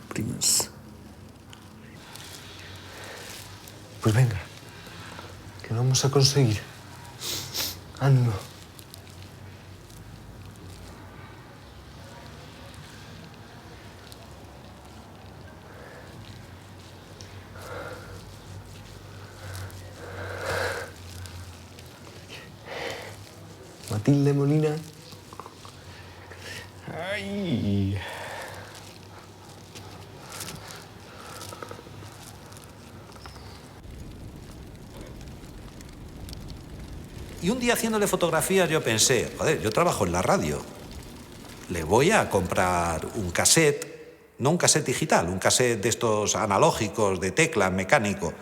Primas. Pues venga, que vamos a conseguir. Ánimo. Matilde Molina. Ay. Y un día haciéndole fotografías yo pensé, joder, yo trabajo en la radio. Le voy a comprar un cassette, no un cassette digital, un cassette de estos analógicos, de tecla, mecánico,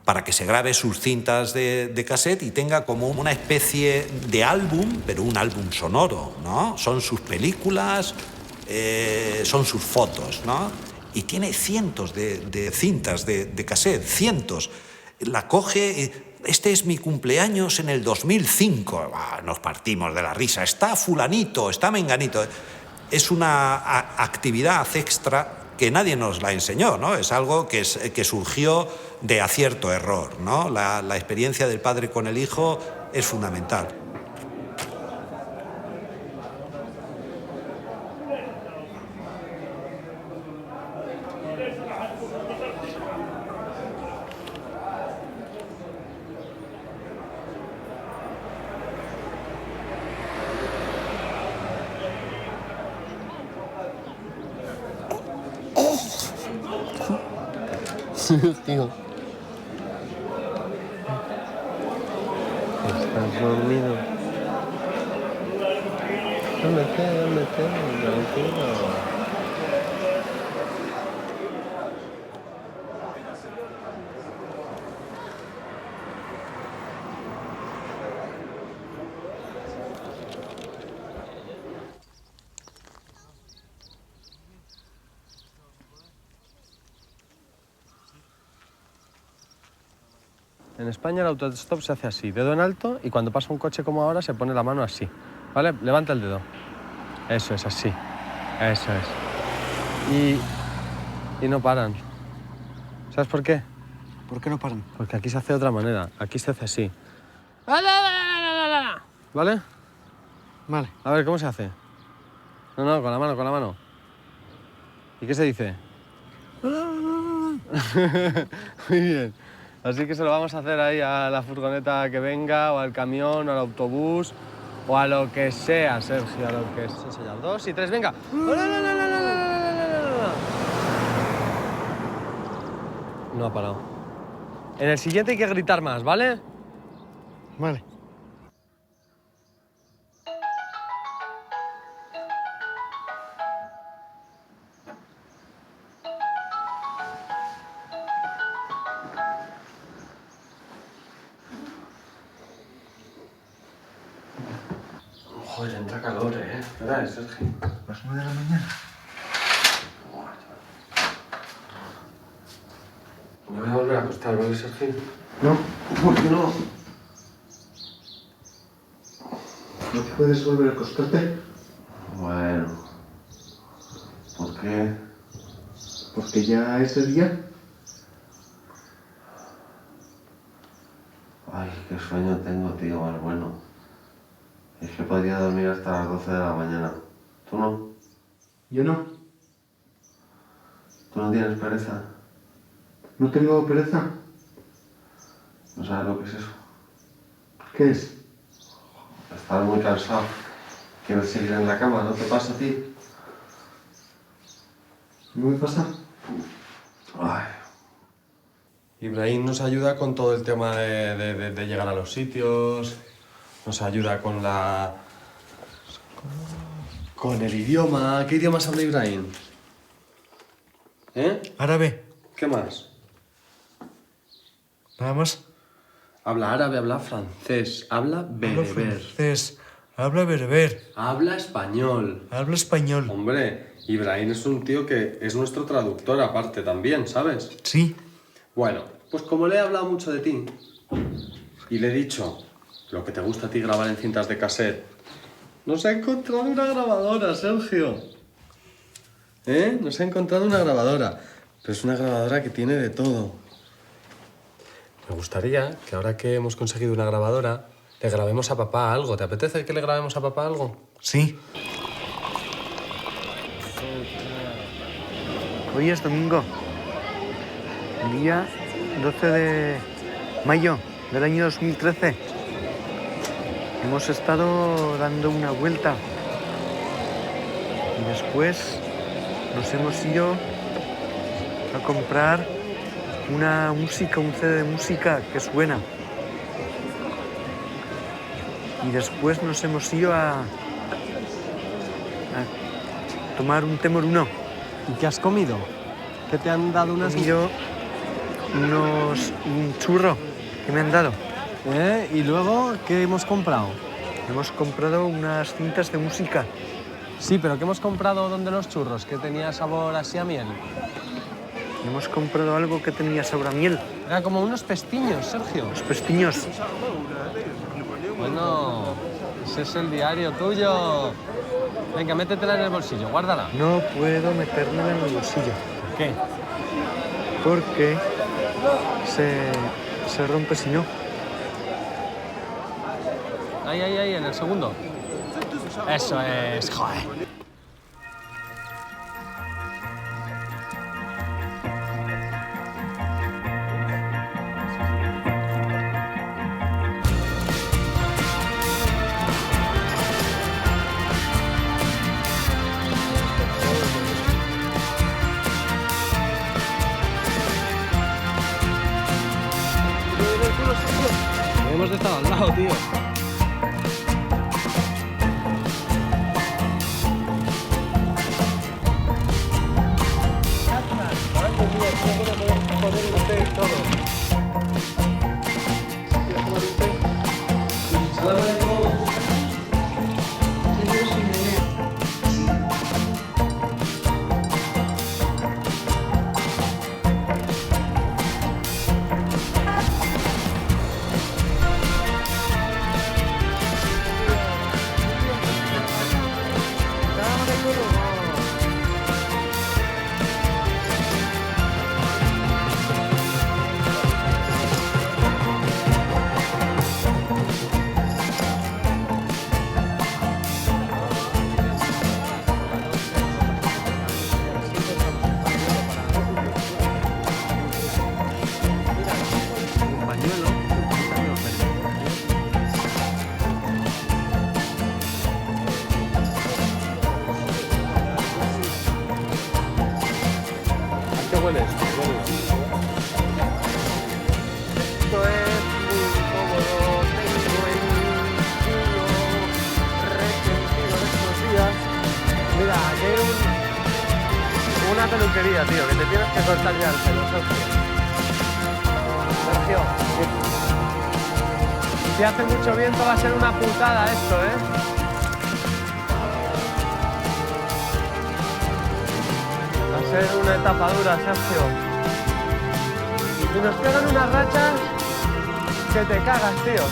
para que se grabe sus cintas de cassette y tenga como una especie de álbum, pero un álbum sonoro, ¿no? Son sus películas, son sus fotos, ¿no? Y tiene cientos de cintas de cassette, cientos. La coge... Este es mi cumpleaños en el 2005. Nos partimos de la risa. Está fulanito, está menganito. Es una actividad extra que nadie nos la enseñó, ¿no? Es algo que surgió de acierto-error, ¿no? La experiencia del padre con el hijo es fundamental. Tío. Estás dormido. Duérmete, tranquilo. En España el autostop se hace así, dedo en alto, y cuando pasa un coche como ahora se pone la mano así, ¿vale? Levanta el dedo. Eso es, así. Eso es. Y no paran. ¿Sabes por qué? ¿Por qué no paran? Porque aquí se hace de otra manera. Aquí se hace así. ¿Vale? Vale. A ver, ¿cómo se hace? No, con la mano, con la mano. ¿Y qué se dice? Muy bien. Así que se lo vamos a hacer ahí a la furgoneta que venga, o al camión, o al autobús, o a lo que sea, Sergio, a lo que sea. Enseñar. 2 y 3, venga. No ha parado. En el siguiente hay que gritar más, ¿vale? Vale. Joder, entra calor, ¿Verdad, Sergio? ¿Las 9 de la mañana? Me voy a volver a acostar, ¿vale, Sergio? No. ¿Por qué no? ¿No puedes volver a acostarte? Bueno. ¿Por qué? Porque ya es de día. Ay, qué sueño tengo, tío, más bueno. Es que podría dormir hasta las 12 de la mañana. ¿Tú no? Yo no. ¿Tú no tienes pereza? No tengo pereza. ¿No sabes lo que es eso? ¿Qué es? Estar muy cansado. ¿Quieres seguir en la cama? ¿No te pasa a ti? ¿No me pasa? Ay. Ibrahim nos ayuda con todo el tema de llegar a los sitios, nos ayuda con con el idioma. ¿Qué idiomas habla Ibrahim? Árabe. ¿Qué más? Nada más. Habla árabe, habla francés, habla Habla bereber, francés. Habla berber. habla español. Habla español. Hombre, Ibrahim es un tío que es nuestro traductor aparte también, ¿sabes? Sí. Bueno, pues como le he hablado mucho de ti y le he dicho lo que te gusta a ti grabar en cintas de cassette, nos ha encontrado una grabadora, Sergio. Nos ha encontrado una grabadora. Pero es una grabadora que tiene de todo. Me gustaría que ahora que hemos conseguido una grabadora, le grabemos a papá algo. ¿Te apetece que le grabemos a papá algo? Sí. Hoy es domingo. Día 12 de mayo del año 2013. Hemos estado dando una vuelta. Y después nos hemos ido a comprar una música, un CD de música que suena. Y después nos hemos ido a tomar un té moruno. ¿Y qué has comido? ¿Qué te han dado unas... He comido un churro que me han dado. ¿Y luego qué hemos comprado? Hemos comprado unas cintas de música. Sí, pero ¿qué hemos comprado donde los churros? Que tenía sabor así a miel. Hemos comprado algo que tenía sabor a miel. Era como unos pestiños, Sergio. Los pestiños. Bueno, ese es el diario tuyo. Venga, métetela en el bolsillo, guárdala. No puedo metérmela en el bolsillo. ¿Por qué? Porque se rompe si no. Ahí, en el segundo. Eso es, joder. hemos estado al lado, tío. ¿Qué huele esto? Esto es muy cómodo, tengo el culo resentido de estos días. Mira, aquí hay una peluquería, tío, que te tienes que cortar ya el pelo, Sergio. Si hace mucho viento va a ser una putada esto, ¿eh? Va a ser una etapa dura, Sergio. Y nos pegan unas rachas que te cagas, tío.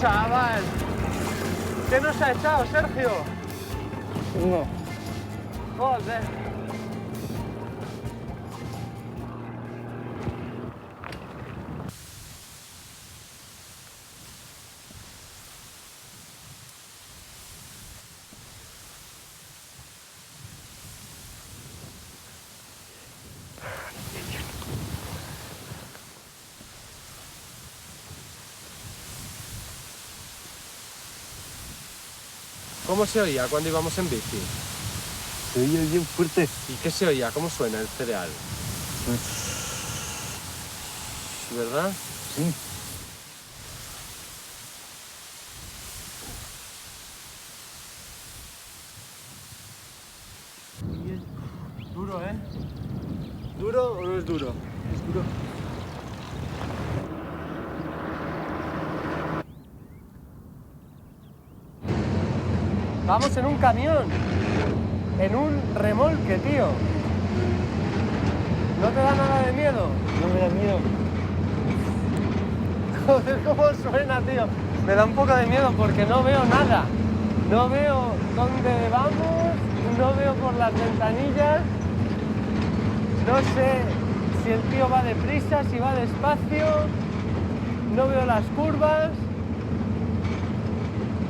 Chaval, ¿qué nos ha echado, Sergio? No. Joder. ¿Cómo se oía cuando íbamos en bici? Se oye bien fuerte. ¿Y qué se oía? ¿Cómo suena el cereal? ¿Verdad? Sí. Duro, ¿eh? ¿Duro o no es duro? Es duro. Vamos en un camión, en un remolque, tío. ¿No te da nada de miedo? No me da miedo. Joder, cómo suena, tío. Me da un poco de miedo porque no veo nada. No veo dónde vamos, no veo por las ventanillas. No sé si el tío va deprisa, si va despacio. No veo las curvas.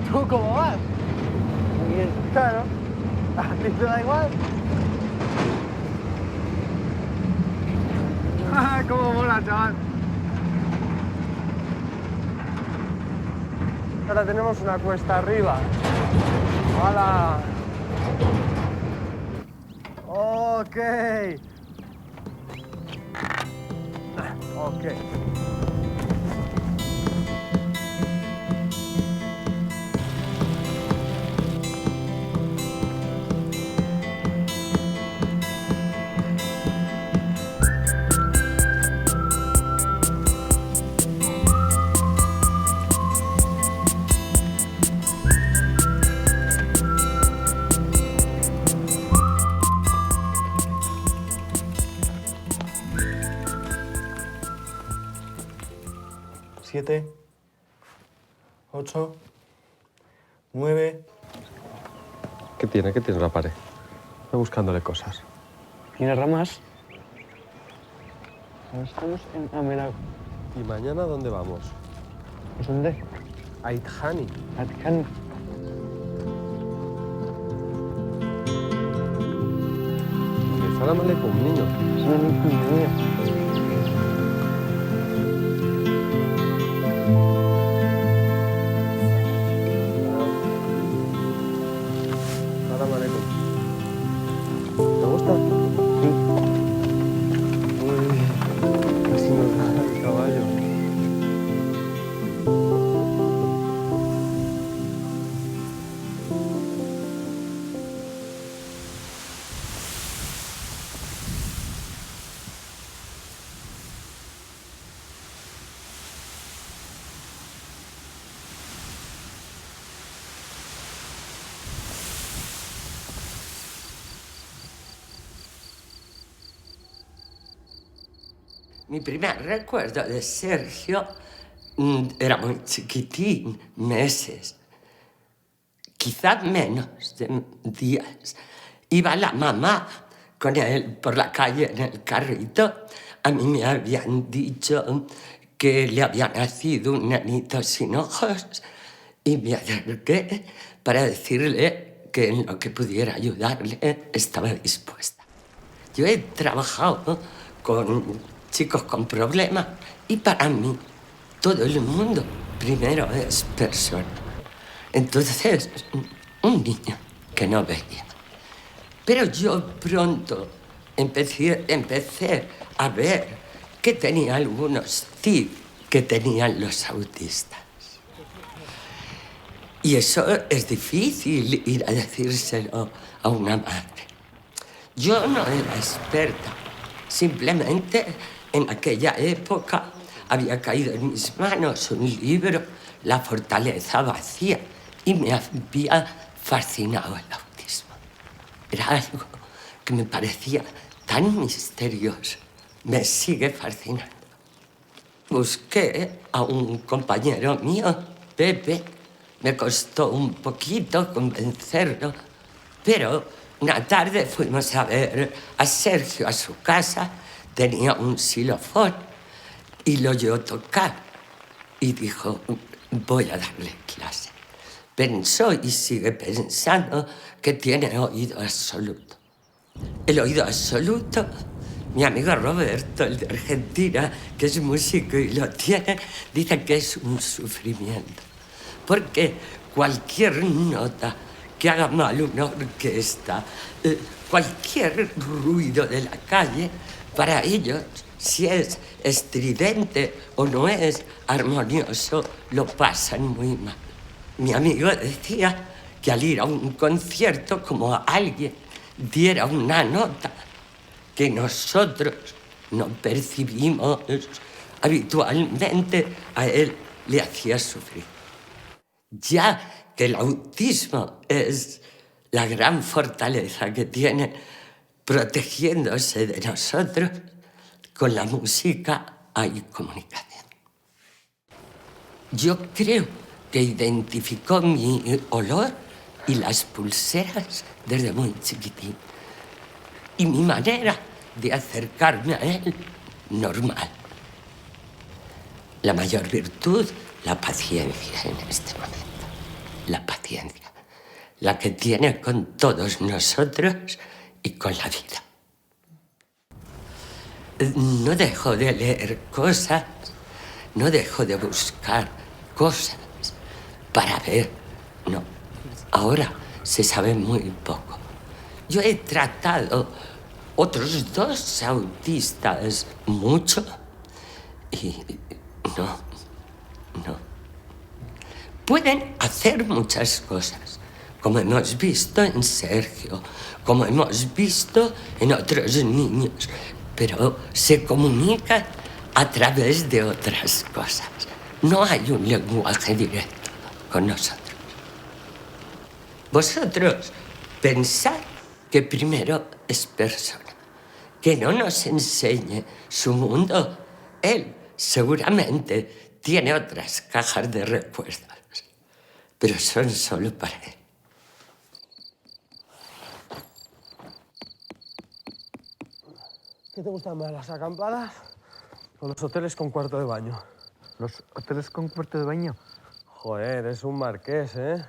¿Tú cómo vas? Bien. Claro. ¿A ti te da igual? ¡Cómo mola, chaval! Ahora tenemos una cuesta arriba. ¡Hala! Ok. Ok. Siete, 8, 9. ¿Qué tiene? ¿Qué tiene la pared? Estoy buscándole cosas. ¿Tiene ramas? Ahora estamos en Amenag. ¿Y mañana dónde vamos? ¿Dónde? A Ithani. Atkan. Salam aleikum, niño. Salam aleikum. ¿Te gusta? Sí. Uy, casi nos da el caballo. Mi primer recuerdo de Sergio era muy chiquitín, meses, quizás menos de días. Iba la mamá con él por la calle en el carrito. A mí me habían dicho que le había nacido un nenito sin ojos y me acerqué para decirle que en lo que pudiera ayudarle estaba dispuesta. Yo he trabajado con chicos con problemas y para mí todo el mundo primero es persona. Entonces, un niño que no veía. Pero yo pronto empecé a ver que tenía algunos TIC que tenían los autistas. Y eso es difícil ir a decírselo a una madre. Yo no era experta, simplemente en aquella época había caído en mis manos un libro, La fortaleza vacía, y me había fascinado el autismo. Era algo que me parecía tan misterioso. Me sigue fascinando. Busqué a un compañero mío, Pepe. Me costó un poquito convencerlo, pero una tarde fuimos a ver a Sergio a su casa. Tenía un xilofón y lo oyó tocar y dijo, voy a darle clase. Pensó y sigue pensando que tiene oído absoluto. El oído absoluto, mi amigo Roberto, el de Argentina, que es músico y lo tiene, dice que es un sufrimiento. Porque cualquier nota que haga mal una orquesta, cualquier ruido de la calle, para ellos, si es estridente o no es armonioso, lo pasan muy mal. Mi amigo decía que al ir a un concierto, como alguien diera una nota que nosotros no percibimos habitualmente, a él le hacía sufrir. Ya que el autismo es la gran fortaleza que tiene protegiéndose de nosotros, con la música hay comunicación. Yo creo que identificó mi olor y las pulseras desde muy chiquitín. Y mi manera de acercarme a él, normal. La mayor virtud, la paciencia en este momento. La paciencia. La que tiene con todos nosotros y con la vida. No dejo de leer cosas, no dejo de buscar cosas para ver. No, ahora se sabe muy poco. Yo he tratado otros 2 autistas mucho y no. Pueden hacer muchas cosas, como hemos visto en Sergio, como hemos visto en otros niños, pero se comunican a través de otras cosas. No hay un lenguaje directo con nosotros. Vosotros pensad que primero es persona, que no nos enseñe su mundo. Él seguramente tiene otras cajas de recuerdos, pero son solo para él. ¿Qué te gustan más, las acampadas o los hoteles con cuarto de baño? ¿Los hoteles con cuarto de baño? Joder, es un marqués, ¿eh?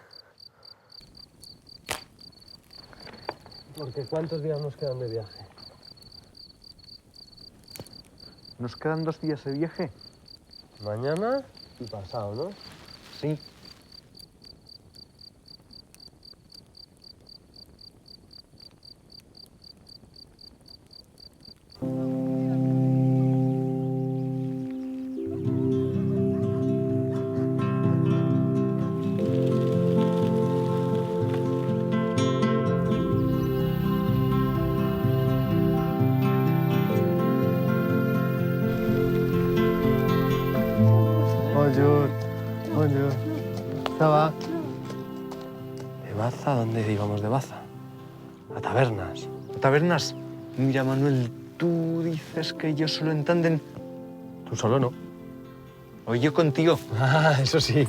Porque ¿cuántos días nos quedan de viaje? Nos quedan 2 días de viaje. Mañana y pasado, ¿no? Sí. Bonjour. Ça va? ¿De Baza? ¿Dónde íbamos de Baza? A tabernas. ¿A tabernas? Mira, Manuel, tú dices que ellos solo entienden. Tú solo no. O yo contigo. Ah, eso sí.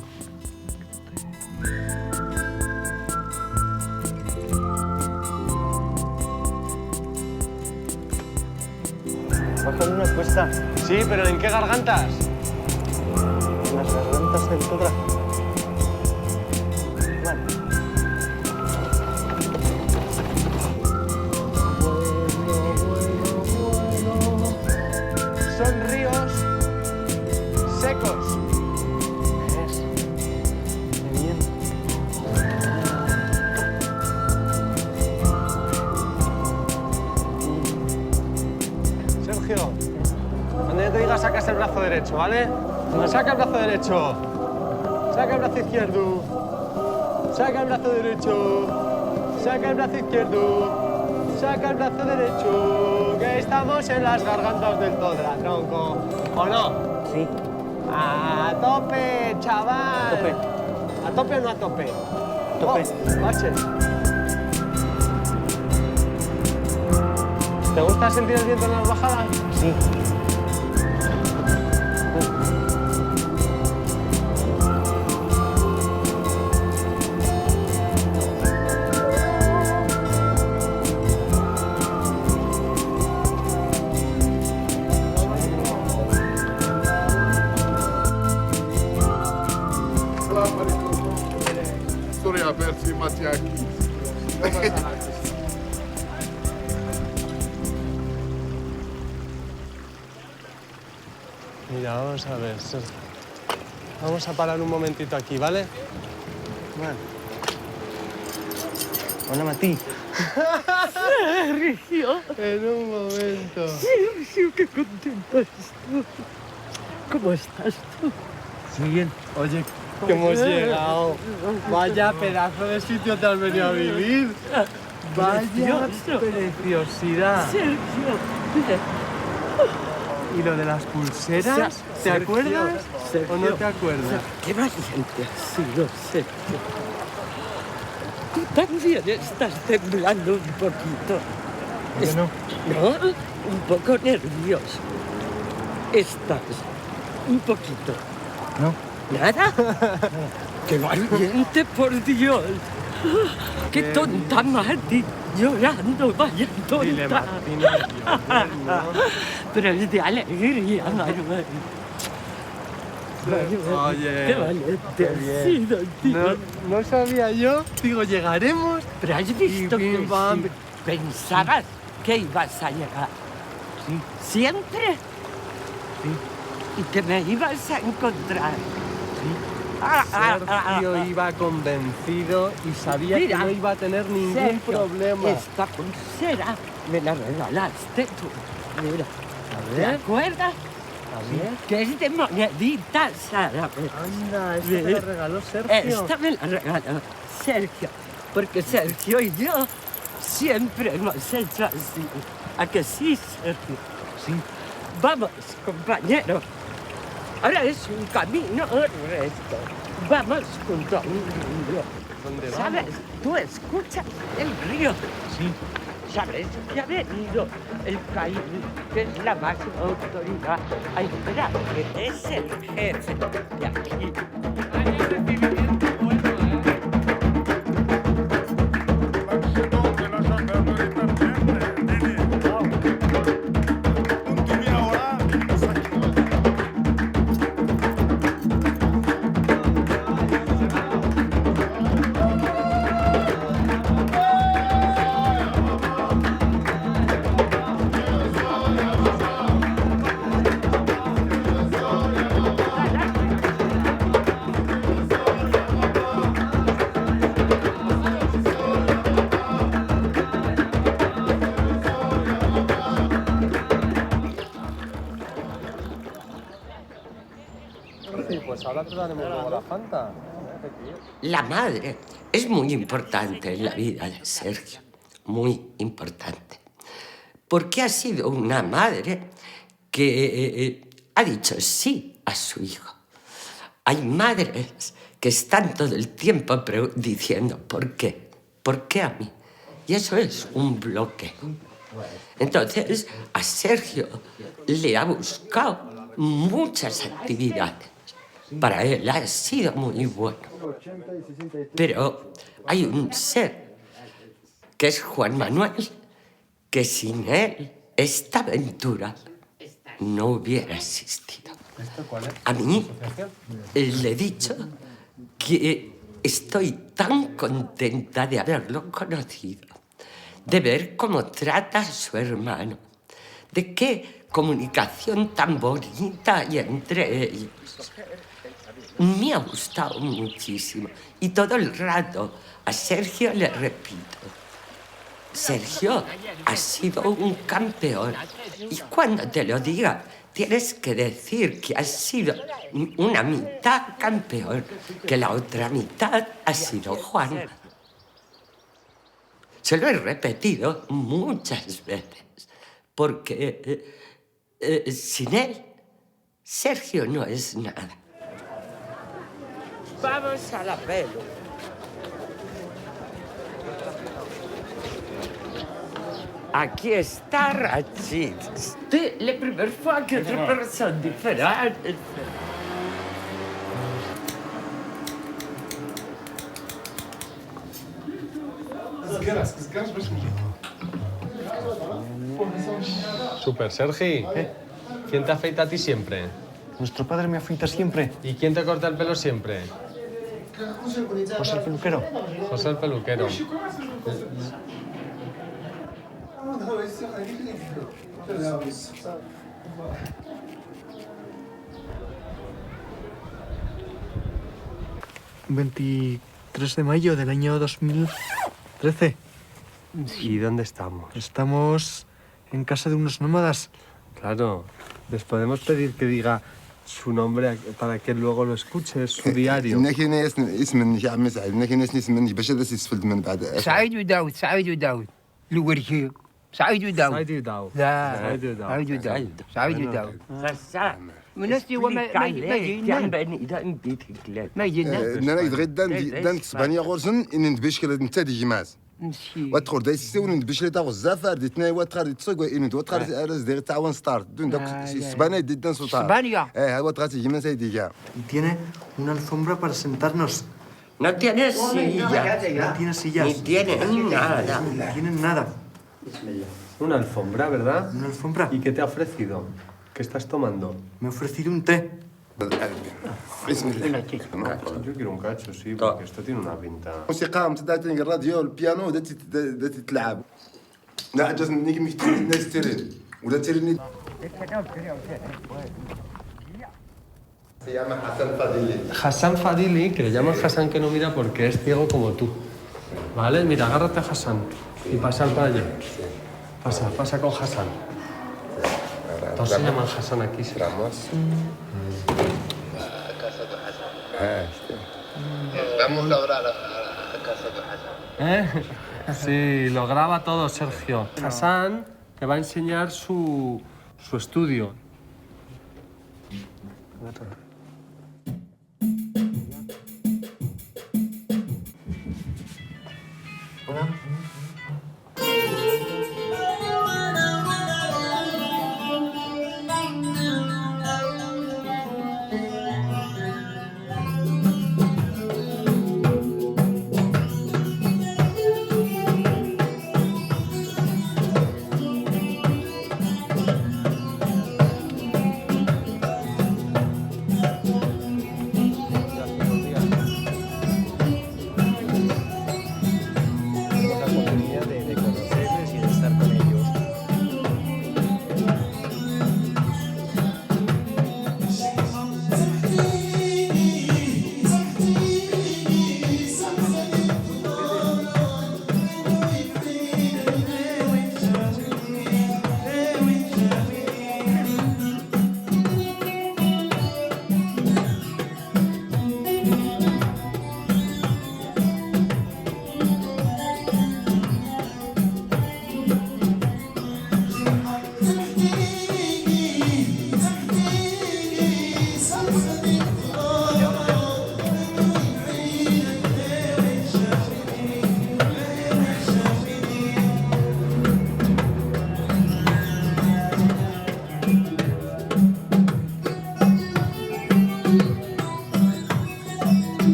Bajan una cuesta. Sí, pero ¿en qué gargantas? Las gargantas del Todra. Vale. Son ríos secos. ¿Ves? Qué bien. Sergio, cuando yo te diga sacas el brazo derecho, ¿vale? Saca el brazo derecho. Saca el brazo izquierdo. Saca el brazo derecho. Saca el brazo izquierdo. Saca el brazo derecho. Que estamos en las gargantas del Todra, tronco. ¿O no? Sí. A tope, chaval. A tope. ¿A tope o no a tope? A tope. Oh, baches. ¿Te gusta sentir el viento en las bajadas? Sí. Sorry, merci, Matiak. Mira, vamos a ver, Sergio. Vamos a parar un momentito aquí, ¿vale? Vale. Hola, Mati. Sergio. En un momento. Sergio, qué contento estoy. ¿Cómo estás tú? Muy bien. Oye, que hemos llegado. Vaya pedazo de sitio te has venido a vivir. Vaya preciosidad. Sergio. ¿Y lo de las pulseras? ¿Te acuerdas Sergio, o no te acuerdas? Qué valiente has sido, Sergio. Tú también estás temblando un poquito. ¿Por qué no? No, un poco nervioso. Estás un poquito. No. ¿Nada? ¡Qué valiente, por Dios! ¡Qué tonta Mati! Llorando, vaya tonta. Dile, Martín, no llores, ¿no? Pero es de alegría, Manuel. Oye, ¡Qué valiente qué has bien. sido, tío! No sabía yo. Digo, llegaremos. Pero has visto Y que bim, bam. sí. Pensabas que ibas a llegar. Sí. ¿Siempre? Sí. Y que me ibas a encontrar. Sergio iba convencido y sabía Mira, que no iba a tener ningún Sergio, problema. Esta pulsera me la regalaste tú. Mira, A ¿te ver, acuerdas? a ver. Que es de moneditas árabes. Anda, esta te la regaló Sergio. Esta me la regaló Sergio, porque Sergio y yo siempre hemos hecho así. ¿A que sí, Sergio? Sí. Vamos, compañero. Ahora es un camino recto. Vamos junto a un río. ¿Dónde vamos? ¿Sabes? Tú escuchas el río. Sí. ¿Sabes que ha venido el país, que es la máxima autoridad, a esperar, que es el jefe de aquí? ahora te daremos luego la Fanta. La madre es muy importante en la vida de Sergio, muy importante, porque ha sido una madre que ha dicho sí a su hijo. Hay madres que están todo el tiempo diciendo ¿por qué? ¿Por qué a mí? Y eso es un bloque. Entonces, a Sergio le ha buscado muchas actividades. Para él ha sido muy bueno. Pero hay un ser, que es Juan Manuel, que sin él esta aventura no hubiera existido. A mí le he dicho que estoy tan contenta de haberlo conocido, de ver cómo trata a su hermano, de qué comunicación tan bonita hay entre ellos. Me ha gustado muchísimo. Y todo el rato a Sergio le repito, Sergio ha sido un campeón. Y cuando te lo diga, tienes que decir que has sido una mitad campeón, que la otra mitad ha sido Juan. Se lo he repetido muchas veces, porque sin él, Sergio no es nada. Vamos a la pelo. Aquí está Rachid. C'est la première fois que deux personnes différentes. Super, Sergi. ¿Quién te afeita a ti siempre? Nuestro padre me afeita siempre. ¿Y quién te corta el pelo siempre? José el peluquero. José el peluquero. ...23 de mayo del año 2013. ¿Y dónde estamos? Estamos en casa de unos nómadas. Claro, les podemos pedir que diga su nombre para que luego lo escuche, es su diario. سعيد وداود سعيد وداود الورشي سعيد وداود سعيد وداود. لا سعيد وداود. سعيد وداود سعيد وداود Hassan, منسي وما explícale que han venido en bicicleta. ما يجينا انا يتغير دان كسبانيا غورسن ان ندبش كلا انت دي جماز نمشي وتخور داي سيون ندبش لي تاغ الزافر دي تناي وتخار تسوق ان وتخار ارز دير تعاون ستارت دون داك سبانيا دي دان سوطا اسبانيا وتخار تي جماز دي جا Tiene una alfombra para sentarnos. No tiene silla, No tiene sillas. ni tiene nada. No tienen nada. Una alfombra, ¿verdad? Una alfombra. ¿Y qué te ha ofrecido? ¿Qué estás tomando? Me ha ofrecido un té. بسم الله Yo quiero un cacho, sí, porque esto tiene una pinta. موسيقى متداتين الراديو البيانو داتي تلعب لا جاز نيك مش ناس تيرين ولا تيرين se llama Hassan Fadili. Hassan Fadili, que le llaman Hassan que no mira porque es ciego como tú. ¿Vale? Mira, agárrate a Hassan y pasar para allá. Pasa con Hassan. Todos se llaman Hassan aquí, Ramos. Vamos a lograr a casa de Hassan. ¿Eh? Sí, lo graba todo, Sergio. Hassan te va a enseñar su estudio.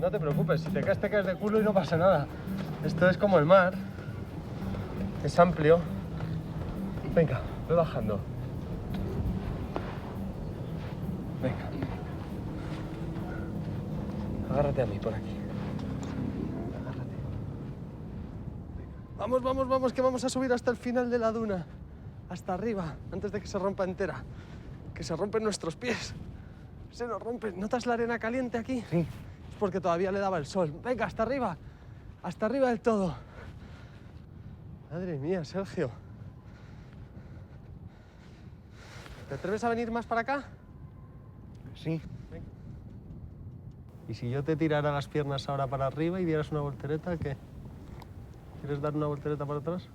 No te preocupes, si te caes de culo y no pasa nada. Esto es como el mar. Es amplio. Venga, ve bajando. Venga. Agárrate a mí por aquí. Agárrate. Vamos, vamos, vamos, que vamos a subir hasta el final de la duna. Hasta arriba, antes de que se rompa entera. Que se rompen nuestros pies. Se nos rompen. ¿Notas la arena caliente aquí? Sí. Es porque todavía le daba el sol. Venga, hasta arriba. Hasta arriba del todo. Madre mía, Sergio. ¿Te atreves a venir más para acá? Sí. Venga. ¿Y si yo te tirara las piernas ahora para arriba y dieras una voltereta, qué? ¿Quieres dar una voltereta para atrás?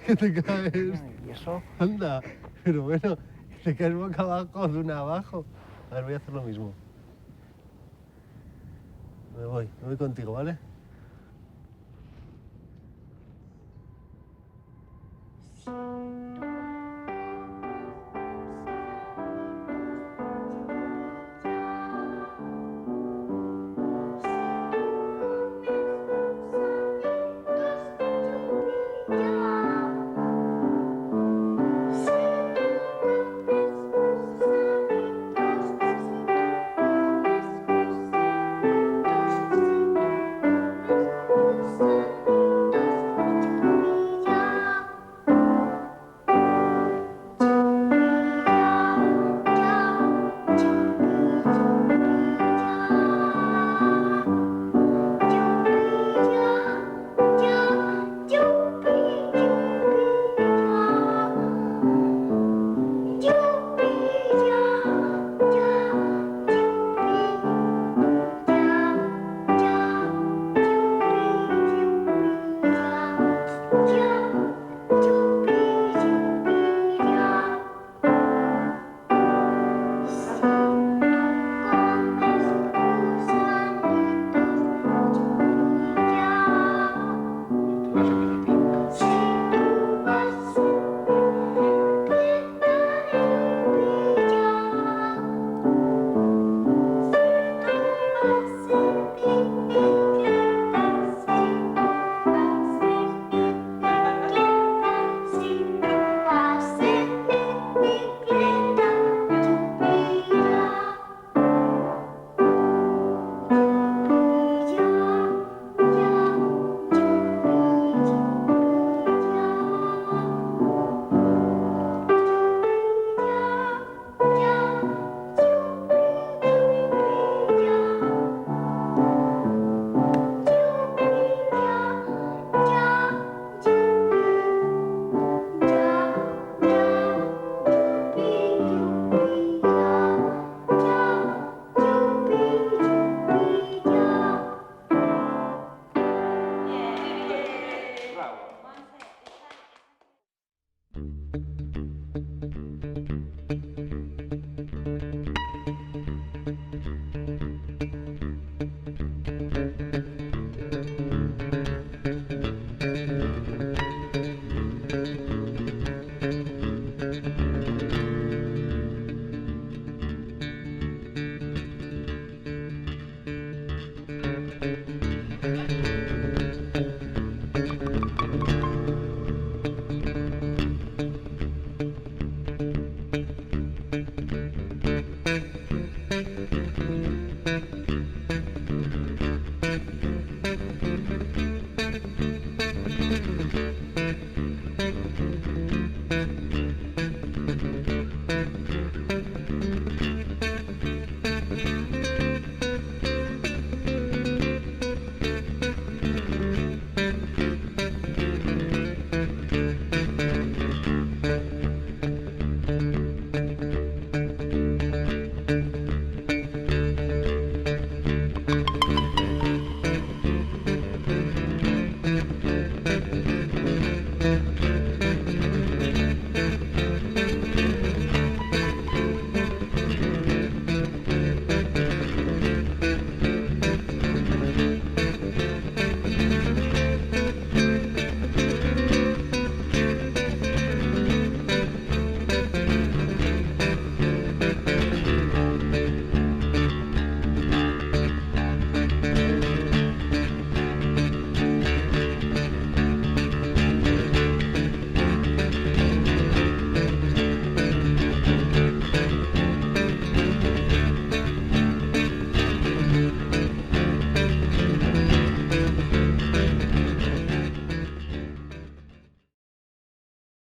¿Qué te caes? ¿Y eso? Anda, pero bueno, te caes boca abajo de una abajo. A ver, voy a hacer lo mismo. Me voy contigo, ¿vale?